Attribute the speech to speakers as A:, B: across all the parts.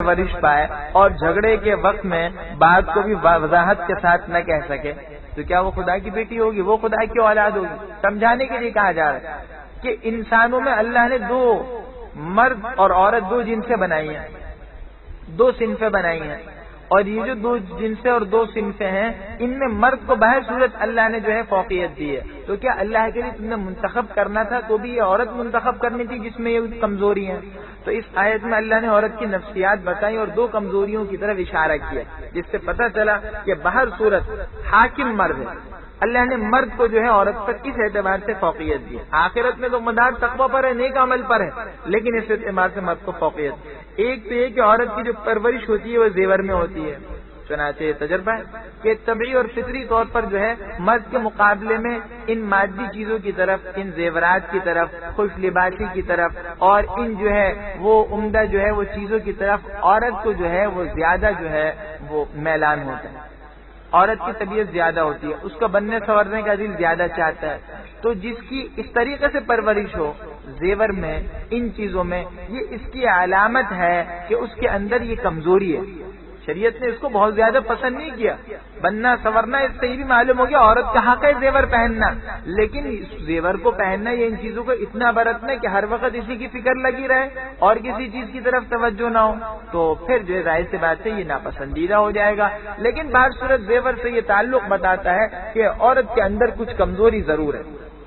A: پرورش پائے اور جھگڑے کے وقت میں بات کو بھی وضاحت کے ساتھ نہ کہہ سکے تو کیا وہ خدا کی بیٹی ہوگی؟ وہ خدا کی اولاد ہوگی؟ سمجھانے کے لیے کہا جا رہا ہے کہ انسانوں میں اللہ نے دو مرد اور عورت دو جنسیں بنائی ہیں، دو صنفیں بنائی ہیں، اور یہ جو دو جنسیں اور دو صنفیں ہیں ان میں مرد کو بہر صورت اللہ نے جو ہے فوقیت دی ہے، تو کیا اللہ کے لیے تم نے منتخب کرنا تھا تو بھی یہ عورت منتخب کرنی تھی جس میں یہ کمزوری ہیں؟ تو اس آیت میں اللہ نے عورت کی نفسیات بتائی اور دو کمزوریوں کی طرف اشارہ کیا جس سے پتہ چلا کہ بہر صورت حاکم مرد ہے۔ اللہ نے مرد کو جو ہے عورت پر اس اعتبار سے فوقیت دی، آخرت میں تو مدار تقوی پر ہے، نیک عمل پر ہے، لیکن اس اعتبار سے مرد کو فوقیت۔ ایک تو یہ کہ عورت کی جو پرورش ہوتی ہے وہ زیور میں ہوتی ہے، چنانچہ یہ تجربہ ہے کہ طبعی اور فطری طور پر جو ہے مرد کے مقابلے میں ان مادی چیزوں کی طرف، ان زیورات کی طرف، خوش لباسی کی طرف اور ان جو ہے وہ عمدہ جو ہے وہ چیزوں کی طرف عورت کو جو ہے وہ زیادہ جو ہے وہ میلان ہوتا ہے، عورت کی طبیعت زیادہ ہوتی ہے، اس کا بننے سنورنے کا دل زیادہ چاہتا ہے۔ تو جس کی اس طریقے سے پرورش ہو زیور میں، ان چیزوں میں، یہ اس کی علامت ہے کہ اس کے اندر یہ کمزوری ہے۔ شریعت نے اس کو بہت زیادہ پسند نہیں کیا، بننا سنورنا اس سے یہ بھی معلوم ہو گیا عورت کا حق ہے زیور پہننا، لیکن زیور کو پہننا یا ان چیزوں کو اتنا برتنا کہ ہر وقت اسی کی فکر لگی رہے اور کسی چیز کی طرف توجہ نہ ہو، تو پھر جو ہے ظاہر سی بات ہے یہ ناپسندیدہ ہو جائے گا۔ لیکن بعض صورت زیور سے یہ تعلق بتاتا ہے کہ عورت کے اندر کچھ کمزوری ضرور ہے،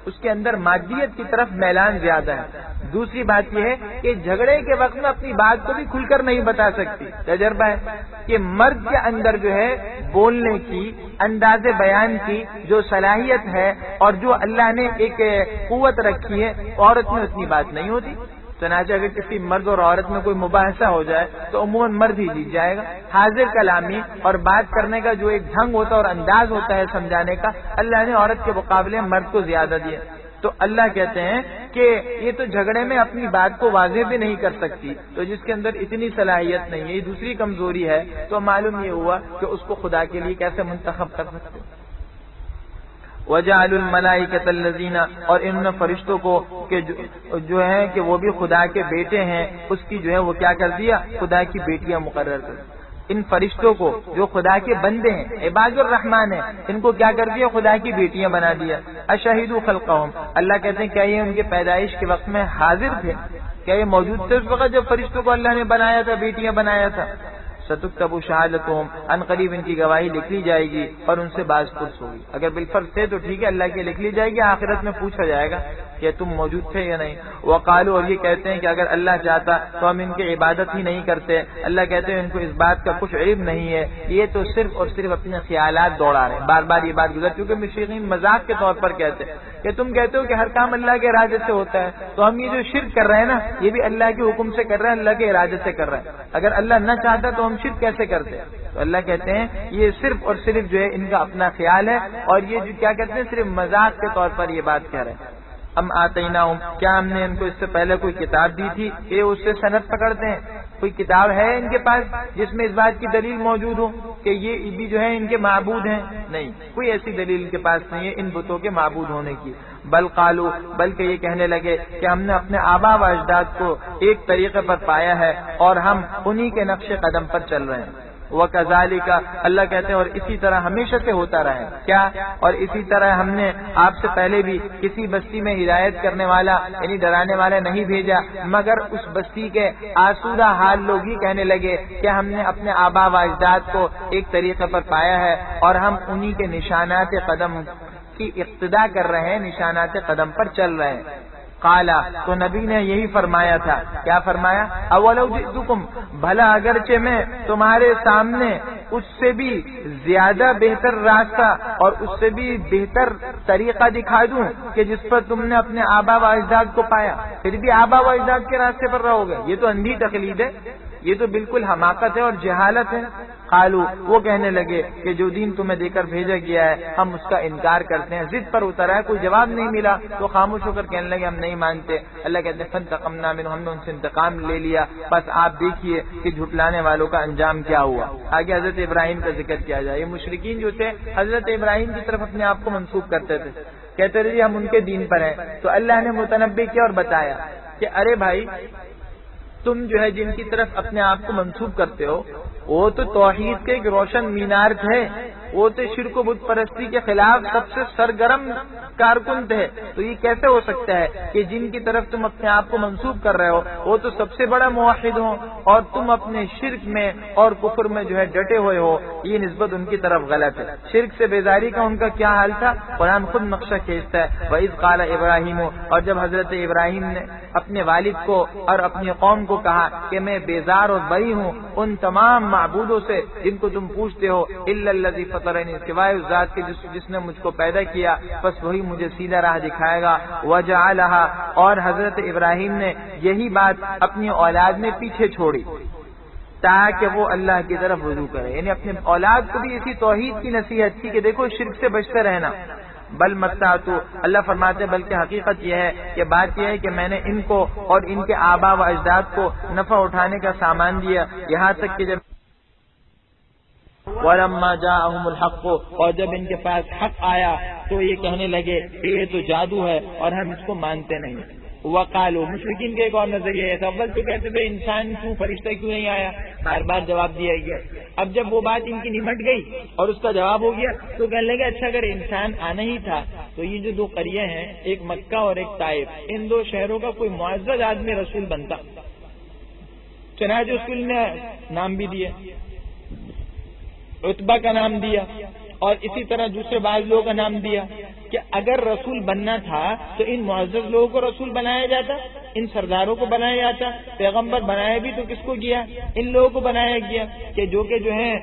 A: اس کے اندر مادیت کی طرف میلان زیادہ ہے۔ دوسری بات یہ ہے کہ جھگڑے کے وقت میں اپنی بات کو بھی کھل کر نہیں بتا سکتی۔ تجربہ ہے کہ مرد کے اندر جو ہے بولنے کی، انداز بیان کی جو صلاحیت ہے اور جو اللہ نے ایک قوت رکھی ہے، عورت میں اتنی بات نہیں ہوتی۔ چنانچہ اگر کسی مرد اور عورت میں کوئی مباحثہ ہو جائے تو عموماً مرد ہی جیت جائے گا۔ حاضر کلامی اور بات کرنے کا جو ایک ڈھنگ ہوتا ہے اور انداز ہوتا ہے سمجھانے کا، اللہ نے عورت کے مقابلے مرد کو زیادہ دیا۔ تو اللہ کہتے ہیں کہ یہ تو جھگڑے میں اپنی بات کو واضح بھی نہیں کر سکتی، تو جس کے اندر اتنی صلاحیت نہیں ہے، یہ دوسری کمزوری ہے، تو معلوم یہ ہوا کہ اس کو خدا کے لیے کیسے منتخب کر سکتے۔ وَجَعَلُوا الْمَلَائِكَةَ الَّذِينَ، اور انہوں نے فرشتوں کو کہ جو ہے کہ وہ بھی خدا کے بیٹے ہیں، اس کی جو ہے وہ کیا کر دیا، خدا کی بیٹیاں مقرر کر دی۔ ان فرشتوں کو جو خدا کے بندے ہیں، عباد الرحمن ہیں، ان کو کیا کر دیا، خدا کی بیٹیاں بنا دیا۔ اشہدوا خلقہم، اللہ کہتے ہیں کیا یہ ان کے پیدائش کے وقت میں حاضر تھے؟ کیا یہ موجود تھے اس وقت جب فرشتوں کو اللہ نے بنایا تھا، بیٹیاں بنایا تھا؟ ستکتب شہادتہم، ان قریب ان کی گواہی لکھ لی جائے گی اور ان سے باز پرس ہوگی۔ اگر بالفرض تھے تو ٹھیک ہے، اللہ کی لکھ لی جائے گی، آخرت میں پوچھا جائے گا کہ تم موجود تھے یا نہیں۔ وقالوا، اور یہ کہتے ہیں کہ اگر اللہ چاہتا تو ہم ان کی عبادت ہی نہیں کرتے۔ اللہ کہتے ہیں ان کو اس بات کا کچھ علم نہیں ہے، یہ تو صرف اور صرف اپنے خیالات دوڑا رہے ہیں۔ بار بار یہ بات گزر چونکہ مشرقین مذاق کے طور پر کہتے ہیں کہ تم کہتے ہو کہ ہر کام اللہ کے ارادے سے ہوتا ہے، تو ہم یہ جو شرک کر رہے ہیں نا، یہ بھی اللہ کے حکم سے کر رہے ہیں، اللہ کے ارادے سے کر رہے ہیں۔ اگر اللہ نہ چاہتا تو ہم شرک کیسے کرتے؟ تو اللہ کہتے ہیں یہ صرف اور صرف جو ہے ان کا اپنا خیال ہے، اور یہ جو کیا کہتے ہیں صرف مذاق کے طور پر یہ بات کہہ رہے ہیں۔ ام آتیناہم، کیا ہم نے ان کو اس سے پہلے کوئی کتاب دی تھی؟ یہ اس سے سند پکڑتے ہیں، کوئی کتاب ہے ان کے پاس جس میں اس بات کی دلیل موجود ہو کہ یہ بھی جو ہے ان کے معبود ہیں؟ نہیں، کوئی ایسی دلیل ان کے پاس نہیں ہے ان بتوں کے معبود ہونے کی۔ بل قالو، بلکہ یہ کہنے لگے کہ ہم نے اپنے آبا و اجداد کو ایک طریقے پر پایا ہے اور ہم انہی کے نقش قدم پر چل رہے ہیں۔ وَكَذَلِكَ، اللہ کہتے ہیں اور اسی طرح ہمیشہ سے ہوتا رہا ہے کیا، اور اسی طرح ہم نے آپ سے پہلے بھی کسی بستی میں ہدایت کرنے والا یعنی ڈرانے والا نہیں بھیجا، مگر اس بستی کے آسودہ حال لوگ ہی کہنے لگے کہ ہم نے اپنے آبا و اجداد کو ایک طریقے پر پایا ہے اور ہم انہی کے نشانات قدم کی اقتدا کر رہے ہیں، نشانات قدم پر چل رہے ہیں۔ قالا، تو نبی نے یہی فرمایا تھا، کیا فرمایا؟ اولو جئتکم، بھلا اگرچہ میں تمہارے سامنے اس سے بھی زیادہ بہتر راستہ اور اس سے بھی بہتر طریقہ دکھا دوں کہ جس پر تم نے اپنے آبا و اجداد کو پایا، پھر بھی آبا و اجداد کے راستے پر رہو گے؟ یہ تو اندھی تقلید ہے، یہ تو بالکل حماقت ہے اور جہالت ہے۔ قالو، وہ کہنے لگے کہ جو دین تمہیں دے کر بھیجا گیا ہے ہم اس کا انکار کرتے ہیں، ضد پر اترا ہے، کوئی جواب نہیں ملا تو خاموش ہو کر کہنے لگے ہم نہیں مانتے۔ اللہ کہتے ہیں فانتقمنا منہم، ہم نے ان سے انتقام لے لیا، بس آپ دیکھیے کہ جھٹلانے والوں کا انجام کیا ہوا۔ آگے حضرت ابراہیم کا ذکر کیا جائے۔ یہ مشرکین جو تھے حضرت ابراہیم کی طرف اپنے آپ کو منسوب کرتے تھے، کہتے تھے ہم ان کے دین پر ہیں، تو اللہ نے متنبع کیا اور بتایا کہ ارے بھائی تم جو ہے جن کی طرف اپنے آپ کو منسوب کرتے ہو وہ تو توحید کے ایک روشن مینار تھے، وہ تو شرک و بت پرستی کے خلاف سب سے سرگرم کارکن تھے، تو یہ کیسے ہو سکتا ہے کہ جن کی طرف تم اپنے آپ کو منسوب کر رہے ہو وہ تو سب سے بڑا موحد ہو اور تم اپنے شرک میں اور کفر میں جو ہے ڈٹے ہوئے ہو؟ یہ نسبت ان کی طرف غلط ہے۔ شرک سے بیزاری کا ان کا کیا حال تھا؟ قرآن خود نقشہ کھینچتا ہے، وَإِذْ قَالَ إِبْرَاهِيمُ، اور جب حضرت ابراہیم نے اپنے والد کو اور اپنی قوم کو کہا کہ میں بیزار اور بری ہوں ان تمام معبودوں سے جن کو تم پوچھتے ہو، إِلَّا الَّذِي فَطَرَنِي، سوائے اس ذات کے جس نے مجھ کو پیدا کیا، بس وہی مجھے سیدھا راہ دکھائے گا۔ وَجَعَلَهَا، اور حضرت ابراہیم نے یہی بات اپنی اولاد میں پیچھے چھوڑی تاکہ وہ اللہ کی طرف رجوع کرے، یعنی اپنے اولاد کو بھی اسی توحید کی نصیحت کی کہ دیکھو شرک سے بچتے رہنا۔ بل متعتو، اللہ فرماتے ہیں بلکہ حقیقت یہ ہے کہ بات یہ ہے کہ میں نے ان کو اور ان کے آبا و اجداد کو نفع اٹھانے کا سامان دیا، یہاں تک کہ جب وَلَمَّا جَاءَهُمُ الْحَقُّ، اور جب ان کے پاس حق آیا تو یہ کہنے لگے کہ یہ تو جادو ہے اور ہم اس کو مانتے نہیں۔ وقالو، مشرکین کے ایک اور نظریہ ہے، اول تو کہتے تھے انسان کیوں، فرشتہ کیوں نہیں آیا، ہر بار جواب دیا گیا۔ اب جب وہ بات ان کی نمٹ گئی اور اس کا جواب ہو گیا تو کہنے لگے اچھا اگر انسان آنا ہی تھا تو یہ جو دو قریے ہیں، ایک مکہ اور ایک طائف، ان دو شہروں کا کوئی معزز آدمی رسول بنتا، چنانچہ رسول نے نام بھی دیا، عتبہ کا نام دیا اور اسی طرح دوسرے بعض لوگوں کا نام دیا کہ اگر رسول بننا تھا تو ان معزز لوگوں کو رسول بنایا جاتا، ان سرداروں کو بنایا جاتا، پیغمبر بنایا بھی تو کس کو گیا؟ ان لوگوں کو بنایا گیا کہ جو ہے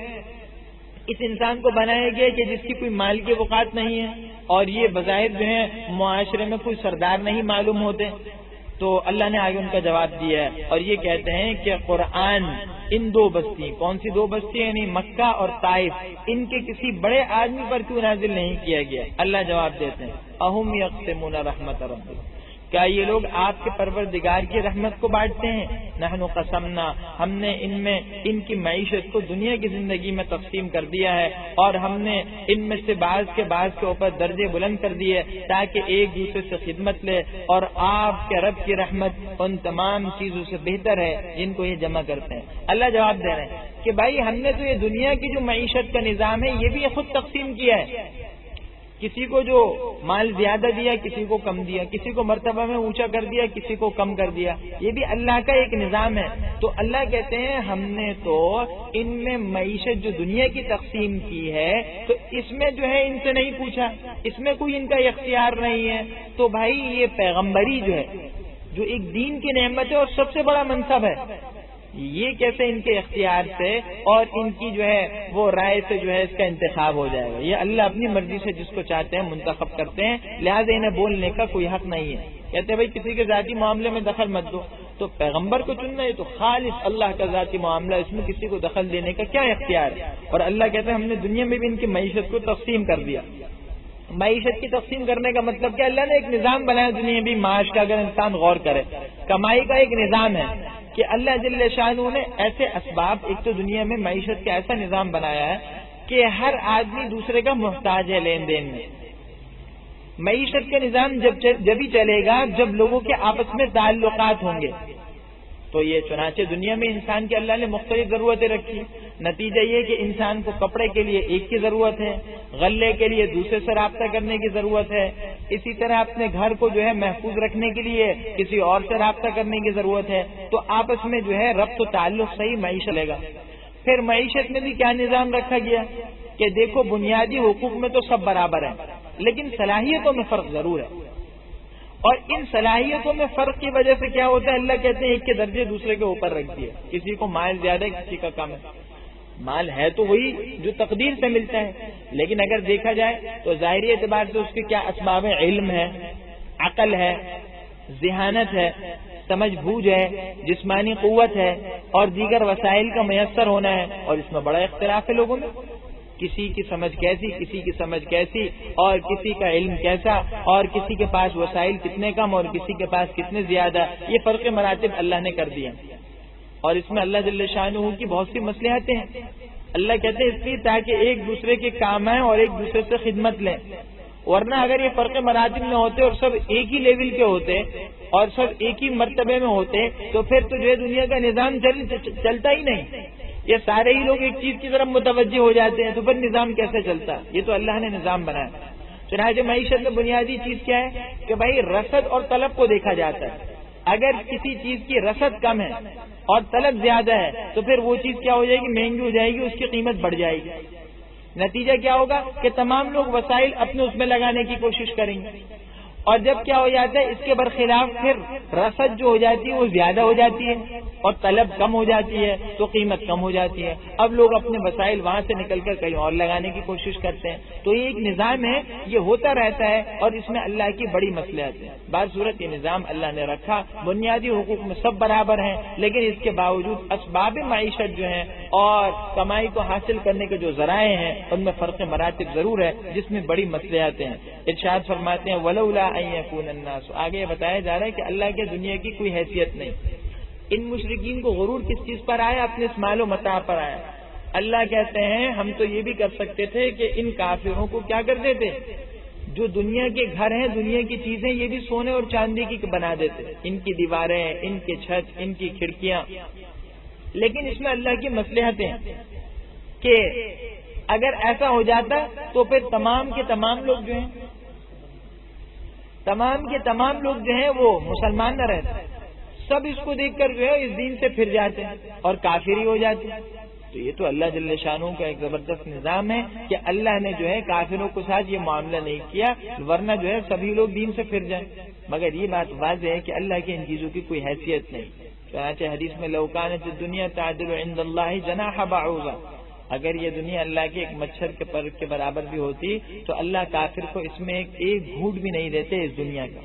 A: اس انسان کو بنایا گیا کہ جس کی کوئی مال کی اوقات نہیں ہے اور یہ بظاہر جو ہے معاشرے میں کوئی سردار نہیں معلوم ہوتے۔ تو اللہ نے آگے ان کا جواب دیا ہے اور یہ کہتے ہیں کہ قرآن ان دو بستی، کون سی دو بستی یعنی مکہ اور طائف، ان کے کسی بڑے آدمی پر کیوں نازل نہیں کیا گیا؟ اللہ جواب دیتے ہیں اہم یقسمون رحمت ربک، کیا یہ لوگ آپ کے پروردگار کی رحمت کو بانٹتے ہیں؟ نحن قسمنا، ہم نے ان میں ان کی معیشت کو دنیا کی زندگی میں تقسیم کر دیا ہے اور ہم نے ان میں سے بعض کے اوپر درجے بلند کر دیے تاکہ ایک دوسرے سے خدمت لے، اور آپ کے رب کی رحمت ان تمام چیزوں سے بہتر ہے جن کو یہ جمع کرتے ہیں۔ اللہ جواب دے رہے ہیں کہ بھائی ہم نے تو یہ دنیا کی جو معیشت کا نظام ہے یہ بھی خود تقسیم کیا ہے، کسی کو جو مال زیادہ دیا، کسی کو کم دیا، کسی کو مرتبہ میں اونچا کر دیا، کسی کو کم کر دیا، یہ بھی اللہ کا ایک نظام ہے۔ تو اللہ کہتے ہیں ہم نے تو ان میں معیشت جو دنیا کی تقسیم کی ہے تو اس میں جو ہے ان سے نہیں پوچھا، اس میں کوئی ان کا اختیار نہیں ہے۔ تو بھائی یہ پیغمبری جو ہے جو ایک دین کی نعمت ہے اور سب سے بڑا منصب ہے، یہ کیسے ان کے اختیار سے اور ان کی جو ہے وہ رائے سے جو ہے اس کا انتخاب ہو جائے گا؟ یہ اللہ اپنی مرضی سے جس کو چاہتے ہیں منتخب کرتے ہیں، لہٰذا انہیں بولنے کا کوئی حق نہیں ہے۔ کہتے ہیں بھائی کسی کے ذاتی معاملے میں دخل مت دو، تو پیغمبر کو چننا ہے تو خالص اللہ کا ذاتی معاملہ، اس میں کسی کو دخل دینے کا کیا اختیار ہے؟ اور اللہ کہتے ہیں ہم نے دنیا میں بھی ان کی معیشت کو تقسیم کر دیا۔ معیشت کی تقسیم کرنے کا مطلب کہ اللہ نے ایک نظام بنایا دنیا بھی معاش کا، اگر انسان غور کرے کمائی کا ایک نظام ہے کہ اللہ جل شانہ نے ایسے اسباب، ایک تو دنیا میں معیشت کا ایسا نظام بنایا ہے کہ ہر آدمی دوسرے کا محتاج ہے لین دین میں۔ معیشت کا نظام جب ہی چلے گا جب لوگوں کے آپس میں تعلقات ہوں گے۔ تو یہ چنانچہ دنیا میں انسان کی اللہ نے مختلف ضرورتیں رکھی، نتیجہ یہ کہ انسان کو کپڑے کے لیے ایک کی ضرورت ہے، غلے کے لیے دوسرے سے رابطہ کرنے کی ضرورت ہے، اسی طرح اپنے گھر کو جو ہے محفوظ رکھنے کے لیے کسی اور سے رابطہ کرنے کی ضرورت ہے۔ تو آپس میں جو ہے ربط و تعلق صحیح معیشت لے گا۔ پھر معیشت میں بھی کیا نظام رکھا گیا کہ دیکھو بنیادی حقوق میں تو سب برابر ہیں لیکن صلاحیتوں میں فرق ضرور ہے، اور ان صلاحیتوں میں فرق کی وجہ سے کیا ہوتا ہے؟ اللہ کہتے ہیں ایک کے درجے دوسرے کے اوپر رکھ دیے، کسی کو مال زیادہ ہے کسی کا کم ہے۔ مال ہے تو وہی جو تقدیر سے ملتا ہے، لیکن اگر دیکھا جائے تو ظاہری اعتبار سے اس کے کیا اسباب ہیں؟ علم ہے، عقل ہے، ذہانت ہے، سمجھ بوجھ ہے، جسمانی قوت ہے اور دیگر وسائل کا میسر ہونا ہے، اور اس میں بڑا اختلاف ہے لوگوں میں، کسی کی سمجھ کیسی، کسی کی سمجھ کیسی، اور کسی کا علم کیسا، اور کسی کے پاس وسائل کتنے کم اور کسی کے پاس کتنے زیادہ، یہ فرق مراتب اللہ نے کر دیا، اور اس میں اللہ جل شانہ کی بہت سی مصلحتیں ہیں۔ اللہ کہتے ہیں اس لیے تاکہ ایک دوسرے کے کام آئیں اور ایک دوسرے سے خدمت لیں، ورنہ اگر یہ فرق مراتب میں ہوتے اور سب ایک ہی لیول کے ہوتے اور سب ایک ہی مرتبے میں ہوتے تو پھر تو جو ہے دنیا کا نظام چلتا ہی نہیں. یہ سارے ہی لوگ ایک چیز کی طرف متوجہ ہو جاتے ہیں تو پھر نظام کیسے چلتا؟ یہ تو اللہ نے نظام بنایا. چنانچہ معیشت میں بنیادی چیز کیا ہے کہ بھائی رسد اور طلب کو دیکھا جاتا ہے. اگر کسی چیز کی رسد کم ہے اور طلب زیادہ ہے تو پھر وہ چیز کیا ہو جائے گی؟ مہنگی ہو جائے گی، اس کی قیمت بڑھ جائے گی. نتیجہ کیا ہوگا کہ تمام لوگ وسائل اپنے اس میں لگانے کی کوشش کریں گے، اور جب کیا ہو جاتا ہے اس کے برخلاف پھر رسد جو ہو جاتی ہے وہ زیادہ ہو جاتی ہے اور طلب کم ہو جاتی ہے تو قیمت کم ہو جاتی ہے. اب لوگ اپنے وسائل وہاں سے نکل کر کہیں اور لگانے کی کوشش کرتے ہیں. تو یہ ایک نظام ہے، یہ ہوتا رہتا ہے اور اس میں اللہ کی بڑی مصلحت ہے. بعض صورت یہ نظام اللہ نے رکھا، بنیادی حقوق میں سب برابر ہیں، لیکن اس کے باوجود اسباب معیشت جو ہیں اور کمائی کو حاصل کرنے کے جو ذرائع ہیں ان میں فرق مراتب ضرور ہے جس میں بڑی مصلحتیں ہیں. ارشاد فرماتے ہیں ولولا ان یکون الناس، آگے بتایا جا رہا ہے کہ اللہ کے دنیا کی کوئی حیثیت نہیں. ان مشرکین کو غرور کس چیز پر آیا؟ اپنے اس مال و متاع پر آیا. اللہ کہتے ہیں ہم تو یہ بھی کر سکتے تھے کہ ان کافروں کو کیا کر دیتے، جو دنیا کے گھر ہیں، دنیا کی چیزیں یہ بھی سونے اور چاندی کی بنا دیتے، ان کی دیواریں، ان کے چھت، ان کی کھڑکیاں. لیکن اس میں اللہ کی مصلحتیں کہ اگر ایسا ہو جاتا تو پھر تمام کے تمام لوگ جو ہیں وہ مسلمان نہ رہتے، سب اس کو دیکھ کر جو ہے اس دین سے پھر جاتے اور کافر ہی ہو جاتے. تو یہ تو اللہ جل شانہ کا ایک زبردست نظام ہے کہ اللہ نے جو ہے کافروں کے ساتھ یہ معاملہ نہیں کیا، ورنہ جو ہے سبھی لوگ دین سے پھر جائیں. مگر یہ بات واضح ہے کہ اللہ کی ان چیزوں کی کوئی حیثیت نہیں. چنانچہ حدیث میں لو کانت الدنیا تعدل عند اللہ جناح بعوضہ، اگر یہ دنیا اللہ کے ایک مچھر کے پر کے برابر بھی ہوتی تو اللہ کافر کو اس میں ایک گھونٹ بھی نہیں دیتے اس دنیا کا.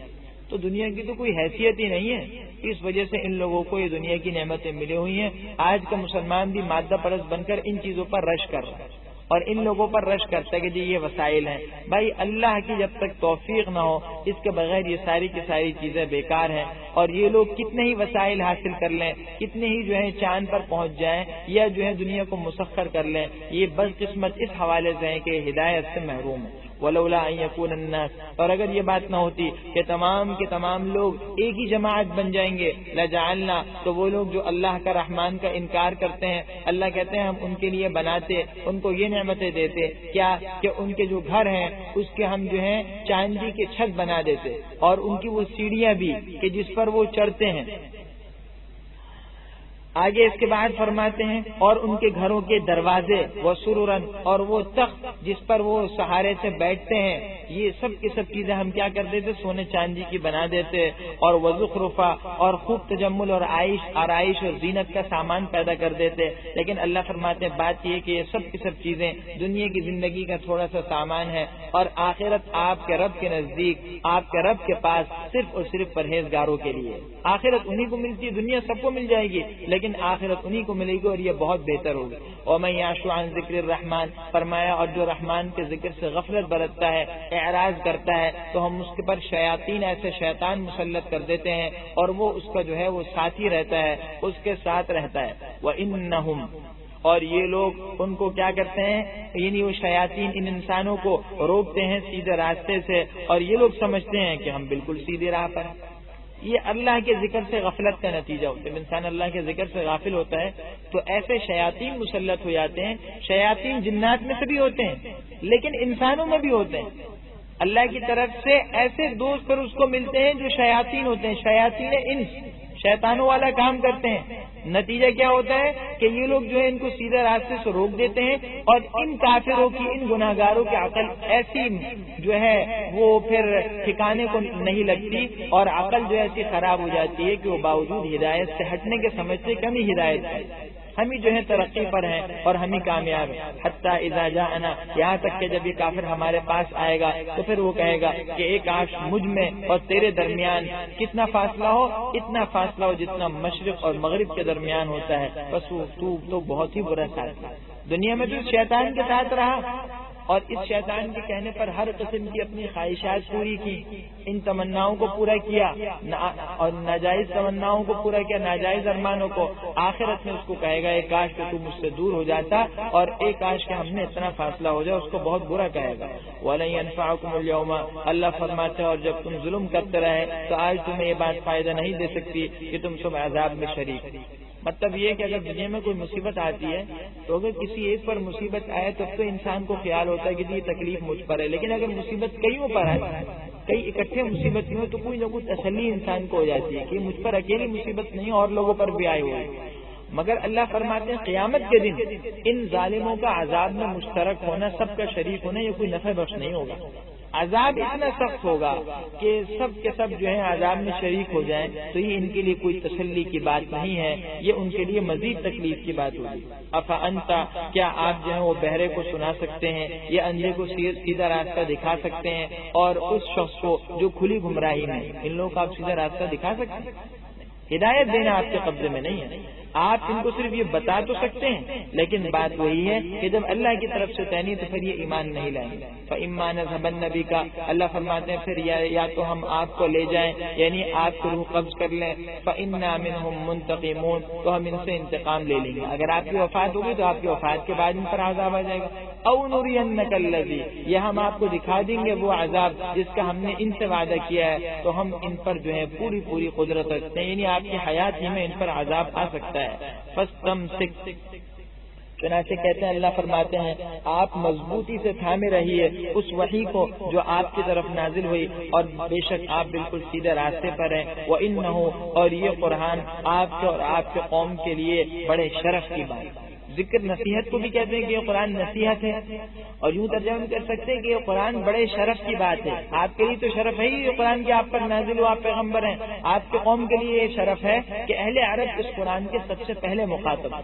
A: تو دنیا کی تو کوئی حیثیت ہی نہیں ہے. اس وجہ سے ان لوگوں کو یہ دنیا کی نعمتیں ملی ہوئی ہیں. آج کا مسلمان بھی مادہ پرست بن کر ان چیزوں پر رش کر رہا ہے اور ان لوگوں پر رش کرتا ہے کہ جی یہ وسائل ہیں. بھائی اللہ کی جب تک توفیق نہ ہو اس کے بغیر یہ ساری کی ساری چیزیں بیکار ہیں. اور یہ لوگ کتنے ہی وسائل حاصل کر لیں، کتنے ہی جو ہے چاند پر پہنچ جائیں یا جو ہے دنیا کو مسخر کر لیں، یہ بدقسمت اس حوالے سے ہے کہ ہدایت سے محروم ہے. ولولا ان یکون الناس، اور اگر یہ بات نہ ہوتی کہ تمام کے تمام لوگ ایک ہی جماعت بن جائیں گے، لجعلنا، تو وہ لوگ جو اللہ کا رحمان کا انکار کرتے ہیں، اللہ کہتے ہیں ہم ان کے لیے بناتے، ان کو یہ نعمتیں دیتے کیا کہ ان کے جو گھر ہیں اس کے ہم جو ہیں چاندی کے چھت بنا دیتے اور ان کی وہ سیڑھیاں بھی کہ جس پر وہ چڑھتے ہیں. آگے اس کے بعد فرماتے ہیں اور ان کے گھروں کے دروازے و سرورن، اور وہ تخت جس پر وہ سہارے سے بیٹھتے ہیں، یہ سب کی سب چیزیں ہم کیا کر دیتے، سونے چاندی کی بنا دیتے. اور وزخرفا، اور خوب تجمل اور آرائش اور زینت کا سامان پیدا کر دیتے. لیکن اللہ فرماتے ہیں بات یہ کہ یہ سب کی سب چیزیں دنیا کی زندگی کا تھوڑا سا سامان ہے، اور آخرت آپ کے رب کے نزدیک، آپ کے رب کے پاس صرف اور صرف پرہیزگاروں کے لیے. آخرت انہی کو ملتی ہے، دنیا سب کو مل جائے گی لیکن آخرت انہی کو ملے گی اور یہ بہت بہتر ہوگی. وَمَن يَعْشُ عَن ذِكْرِ الرَّحْمَٰنِ، فرمایا اور جو رحمان کے ذکر سے غفلت برتتا ہے، اعراض کرتا ہے، تو ہم اس کے پر شیاطین، ایسے شیطان مسلط کر دیتے ہیں اور وہ اس کا جو ہے وہ ساتھی رہتا ہے، اس کے ساتھ رہتا ہے. وَإِنَّهُمْ، اور یہ لوگ ان کو کیا کرتے ہیں، یعنی وہ شیاطین ان انسانوں کو روکتے ہیں سیدھے راستے سے، اور یہ لوگ سمجھتے ہیں کہ ہم بالکل سیدھے راہ پر ہیں. یہ اللہ کے ذکر سے غفلت کا نتیجہ ہوتا ہے. جب انسان اللہ کے ذکر سے غافل ہوتا ہے تو ایسے شیاطین مسلط ہو جاتے ہیں. شیاطین جنات میں سے بھی ہوتے ہیں لیکن انسانوں میں بھی ہوتے ہیں. اللہ کی طرف سے ایسے دوست پر اس کو ملتے ہیں جو شیاطین ہوتے ہیں، شیاطین انس، شیطانوں والا کام کرتے ہیں. نتیجہ کیا ہوتا ہے کہ یہ لوگ جو ہے ان کو سیدھے راستے سے روک دیتے ہیں اور ان کافروں کی، ان گناہگاروں کی عقل ایسی جو ہے وہ پھر ٹھکانے کو نہیں لگتی اور عقل جو ایسی خراب ہو جاتی ہے کہ وہ باوجود ہدایت سے ہٹنے کے سمجھتے کہ ہم ہی ہدایت ہے، ہم ہی جو ہے ترقی پر ہیں اور ہم ہی کامیاب ہیں. حتیٰ اذا جاءنا، یہاں تک کہ جب یہ کافر ہمارے پاس آئے گا تو پھر وہ کہے گا کہ ایک کاش مجھ میں اور تیرے درمیان کتنا فاصلہ ہو، اتنا فاصلہ ہو جتنا مشرق اور مغرب کے درمیان ہوتا ہے. بس وہ تو بہت ہی برا ساتھ ہے. دنیا میں تو شیطان کے ساتھ رہا اور اس شیطان کے کہنے پر ہر قسم کی اپنی خواہشات پوری کی، ان تمناؤں کو پورا کیا اور ناجائز تمناؤں کو پورا کیا، ناجائز ارمانوں کو، آخرت میں اس کو کہے گا ایک کاش کہ تو مجھ سے دور ہو جاتا اور ایک کاش کہ ہم نے اتنا فاصلہ ہو جائے، اس کو بہت برا کہے گا۔ وَلَن يَنفَعَكُمُ الْيَوْمَ، اللہ فرماتے ہیں اور جب تم ظلم کرتے رہے تو آج تمہیں یہ بات فائدہ نہیں دے سکتی کہ تم سب عذاب میں شریک۔ مطلب یہ کہ اگر دنیا میں کوئی مصیبت آتی ہے تو اگر کسی ایک پر مصیبت آئے تو انسان کو خیال ہوتا ہے کہ یہ تکلیف مجھ پر ہے، لیکن اگر مصیبت کئیوں پر ہے، کئی اکٹھے مصیبت میں، تو کوئی نہ کوئی تسلی انسان کو ہو جاتی ہے کہ مجھ پر اکیلی مصیبت نہیں اور لوگوں پر بھی آئی ہوئی۔ مگر اللہ فرماتے ہیں قیامت کے دن ان ظالموں کا عذاب میں مشترک ہونا، سب کا شریک ہونا، یہ کوئی نفع بخش نہیں ہوگا۔ عذاب اتنا سخت ہوگا کہ سب کے سب جو ہے عذاب میں شریک ہو جائیں، تو یہ ان کے لیے کوئی تسلی کی بات نہیں ہے، یہ ان کے لیے مزید تکلیف کی بات ہوگی۔ افانتا، کیا آپ جو ہے وہ بہرے کو سنا سکتے ہیں، یا اندھے کو سیدھا راستہ دکھا سکتے ہیں، اور اس شخص کو جو کھلی گمراہی میں، ان لوگوں کو آپ سیدھا راستہ دکھا سکتے ہیں؟ ہدایت دینا آپ کے قبضے میں نہیں ہے، آپ ان کو صرف یہ بتا تو سکتے ہیں، لیکن بات وہی ہے کہ جب اللہ کی طرف سے تعنی تو پھر یہ ایمان نہیں لائیں گے۔ فَإِمَّا نَذْهَبَنَّ بِكَ، اللہ فرماتے ہیں پھر یا تو ہم آپ کو لے جائیں، یعنی آپ کو روح قبض کر لیں، فَإِنَّا مِنْهُمْ مُنْتَقِمُونَ، تو ہم ان سے انتقام لے لیں گے۔ اگر آپ کی وفات ہوگی تو آپ کی وفات کے بعد ان پر عذاب آ جائے گا۔ أَوْ نُرِيَنَّكَ الَّذِي، یہ ہم آپ کو دکھا دیں گے وہ عذاب جس کا ہم نے ان سے وعدہ کیا ہے، تو ہم ان پر جو ہے پوری قدرت رکھتے ہیں، یعنی آپ کی حیات ہی میں ان پر عذاب آ سکتا ہے۔ فَاسْتَمْسِكْ، چنانچہ کہتے ہیں اللہ فرماتے ہیں آپ مضبوطی سے تھامے رہیے اس وحی کو جو آپ کی طرف نازل ہوئی، اور بے شک آپ بالکل سیدھے راستے پر ہیں۔ وَإِنَّهُ، اور یہ قرآن آپ کے اور آپ کے قوم کے لیے بڑے شرف کی بات۔ ذکر نصیحت کو بھی کہتے ہیں کہ یہ قرآن نصیحت ہے، اور یوں ترجمہ کر سکتے ہیں کہ یہ قرآن بڑے شرف کی بات ہے۔ آپ کے لیے تو شرف ہے ہی یہ قرآن کہ آپ پر نازل ہو، آپ پیغمبر ہیں، آپ کے قوم کے لیے یہ شرف ہے کہ اہل عرب اس قرآن کے سب سے پہلے مخاطب۔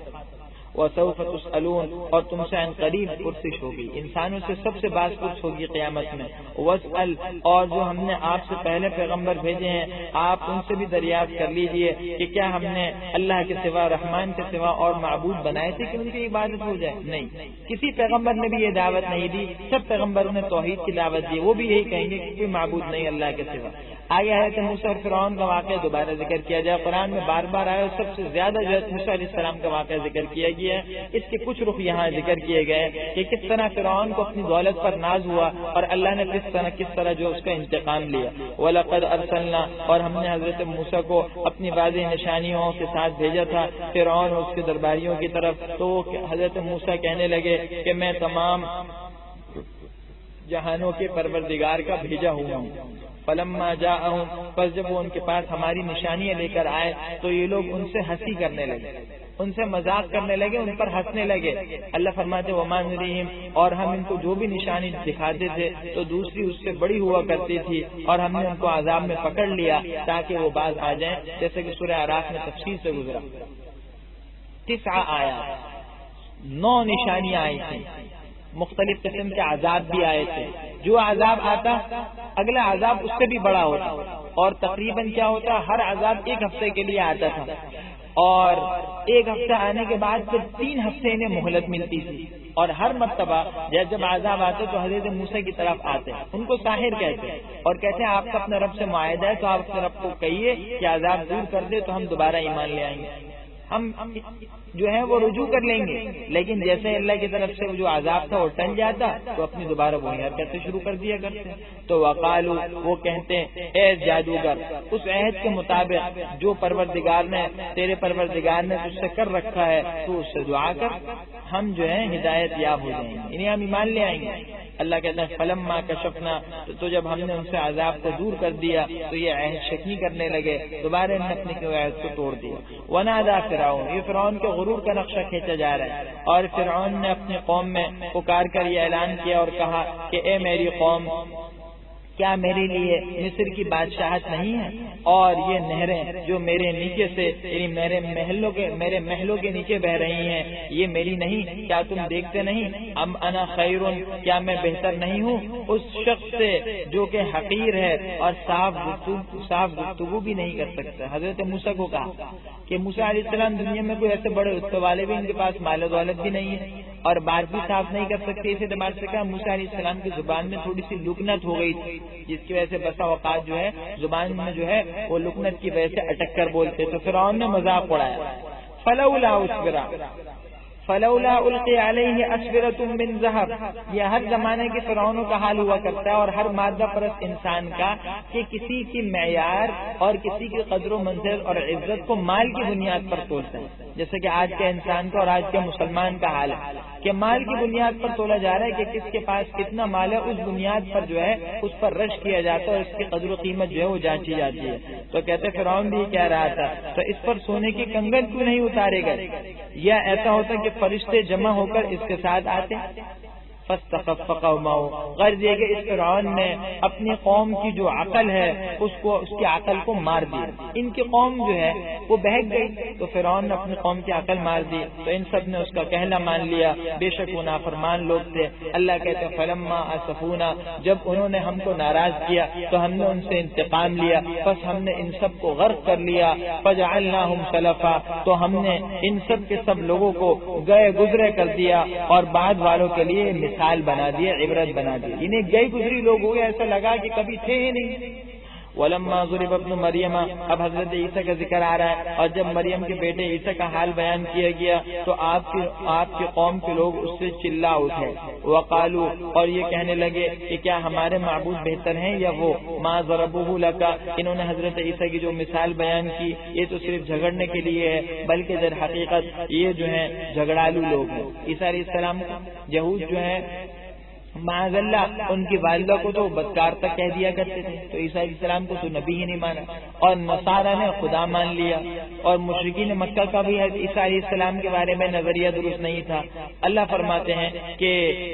A: وَسَوْفَ تُسْأَلُونَ، اور تم سے عن قریب پرسش ہوگی، انسانوں سے سب سے باز پرس ہوگی قیامت میں۔ وَاسْأَلْ، اور جو ہم نے آپ سے پہلے پیغمبر بھیجے ہیں آپ ان سے بھی دریافت کر لیجئے کہ کیا ہم نے اللہ کے سوا، رحمان کے سوا اور معبود بنائے تھے کہ ان کی عبادت ہو جائے؟ نہیں، کسی پیغمبر نے بھی یہ دعوت نہیں دی، سب پیغمبروں نے توحید کی دعوت دی، وہ بھی یہی کہیں گے کہ کوئی معبود نہیں اللہ کے سوا۔ آگے حضرت موسیٰ اور فرعون کا واقعہ دوبارہ ذکر کیا جائے، قرآن میں بار بار آیا، سب سے زیادہ جو ہے موسیٰ علیہ السلام کا واقعہ ذکر کیا گیا ہے۔ اس کے کچھ رخ یہاں ذکر کیے گئے کہ کس طرح فرعون کو اپنی دولت پر ناز ہوا اور اللہ نے کس طرح جو اس کا انتقام لیا۔ وَلَقَدْ أَرْسَلْنَا، اور ہم نے حضرت موسیٰ کو اپنی واضح نشانیوں کے ساتھ بھیجا تھا فرعون اور اس کے درباریوں کی طرف، تو وہ حضرت موسیٰ کہنے لگے کہ میں تمام جہانوں کے پروردگار کا بھیجا ہوا ہوں۔ فلما جاءہم، پس جب وہ ان کے پاس ہماری نشانیاں لے کر آئے تو یہ لوگ ان سے ہنسی کرنے لگے، ان سے مذاق کرنے لگے، ان پر ہنسنے لگے۔ اللہ فرماتے وما نریہم، اور ہم ان کو جو بھی نشانی دکھاتے تھے تو دوسری اس سے بڑی ہوا کرتی تھی، اور ہم نے ان کو عذاب میں پکڑ لیا تاکہ وہ باز آ جائیں، جیسے کہ سورہ اعراف میں تفصیل سے گزرا۔ 9 آیات، 9 نشانیاں آئی تھیں، مختلف قسم کے عذاب بھی آئے تھے۔ جو عذاب آتا اگلا عذاب اس سے بھی بڑا ہوتا، اور تقریباً کیا ہوتا، ہر عذاب 1 ہفتے کے لیے آتا تھا، اور 1 ہفتہ آنے کے بعد پھر 3 ہفتے انہیں مہلت ملتی تھی، اور ہر مرتبہ جب عذاب آتے تو حضرت موسیٰ کی طرف آتے، ان کو ساحر کہتے ہیں، اور کہتے ہیں آپ کا اپنے رب سے معاہدہ ہے تو آپ اپنے رب کو کہیے کہ عذاب دور کر دے تو ہم دوبارہ ایمان لے آئیں گے، ہم جو ہے وہ رجوع کر لیں گے۔ لیکن جیسے اللہ کی طرف سے جو عذاب تھا وہ ٹل جاتا تو اپنی دوبارہ وہی حرکتیں شروع کر دیا کرتے۔ تو وقالو، وہ کہتے ہیں اے جادوگر، اس عہد کے مطابق جو پروردگار نے، تیرے پروردگار نے تجھ سے کر رکھا ہے تو اس سے دعا کر، ہم جو ہے ہدایت یاب ہو جائیں گے، انہیں ہم ایمان لے آئیں گے۔ اللہ کہتے ہیں فلما کشفنا، تو جب ہم نے ان سے عذاب کو دور کر دیا تو یہ عہد شکنی کرنے لگے، دوبارہ انہوں نے اپنے عہد کو توڑ دیا۔ ونادا فرعون، یہ فرعون کے غرور کا نقشہ کھینچا جا رہا ہے، اور فرعون نے اپنی قوم میں پکار کر یہ اعلان کیا اور کہا کہ اے میری قوم، کیا میرے لیے مصر کی بادشاہت نہیں ہے، اور یہ نہریں جو میرے نیچے سے، یعنی میرے محلوں کے نیچے بہ رہی ہیں، یہ میری نہیں؟ کیا تم دیکھتے نہیں؟ ام انا خیر، کیا میں بہتر نہیں ہوں اس شخص سے جو کہ حقیر ہے اور صاف گفتگو بھی نہیں کر سکتا۔ حضرت موسیٰ کو کہا کہ موسیٰ علیہ السلام دنیا میں کوئی ایسے بڑے رتبے والے بھی ان کے پاس مال و دولت بھی نہیں ہے اور بات بھی صاف نہیں کر سکتے، اس اعتبار سے کہا موسیٰ علیہ السلام کی زبان میں تھوڑی سی لکنت ہو گئی تھی، جس کی وجہ سے بسا اوقات جو ہے زبان میں جو ہے وہ لکنت کی وجہ سے اٹک کر بولتے، تو فرعون نے مذاق اڑایا، فلولا القی علیہ اسورۃ من ذہب، یہ ہر زمانے کے فرعونوں کا حال ہوا کرتا ہے اور ہر مادہ پرست انسان کا، کہ کسی کی معیار اور کسی کی قدر و منزلت اور عزت کو مال کی بنیاد پر تولتا ہے، جیسے کہ آج کے انسان کا اور آج کے مسلمان کا حال ہے کہ مال کی بنیاد پر تولا جا رہا ہے کہ کس کے پاس کتنا مال ہے، اس بنیاد پر جو ہے اس پر رش کیا جاتا ہے اور اس کی قدر و قیمت جو ہے وہ جانچی جاتی ہے۔ تو کہتے فرعون بھی کہہ رہا تھا تو اس پر سونے کے کنگن کیوں نہیں اتارے گئے، یا ایسا ہوتا کہ فرشتے جمع ہو کر اس کے ساتھ آتے، فاستخف قومه، غرض یہ کہ اس فرعون نے اپنی قوم کی جو عقل ہے اس کی عقل کو مار دی، ان کی قوم جو ہے وہ بہک گئی، تو فرعون نے اپنی قوم کی عقل مار دی، تو ان سب نے اس کا کہنا مان لیا، بے شک وہ نافرمان لوگ تھے۔ اللہ کہتے ہیں فلما اسفونا، جب انہوں نے ہم کو ناراض کیا تو ہم نے ان سے انتقام لیا، بس ہم نے ان سب کو غرق کر لیا، فجعلناہم سلفا، تو ہم نے ان سب کے سب لوگوں کو گئے گزرے کر دیا اور بعد والوں کے لیے مثال بنا دیا، عبرت بنا دی، انہیں گئے گزری لوگ ہو گئے، ایسا لگا کہ کبھی تھے ہی نہیں۔ ولما ضرب ابن مریم، اب حضرت عیسیٰ کا ذکر آ رہا ہے، اور جب مریم کے بیٹے عیسیٰ کا حال بیان کیا گیا تو آپ کی قوم کے لوگ اس سے چلا اٹھے، وقالو، اور یہ کہنے لگے کہ کیا ہمارے معبود بہتر ہیں یا وہ، ما ضربوہ لک، انہوں نے حضرت عیسیٰ کی جو مثال بیان کی یہ تو صرف جھگڑنے کے لیے ہے، بلکہ در حقیقت یہ جو ہیں جھگڑالو لوگ ہیں۔ عیسیٰ علیہ السلام یہود جو ہیں معاذ اللہ ان کی والدہ کو تو بدکار تک کہہ دیا کرتے تھے، تو عیسیٰ علیہ السلام کو تو نبی ہی نہیں مانا، اور نصارہ نے خدا مان لیا، اور مشرکین مکہ کا بھی عیسیٰ علیہ السلام کے بارے میں نظریہ درست نہیں تھا۔ اللہ فرماتے ہیں کہ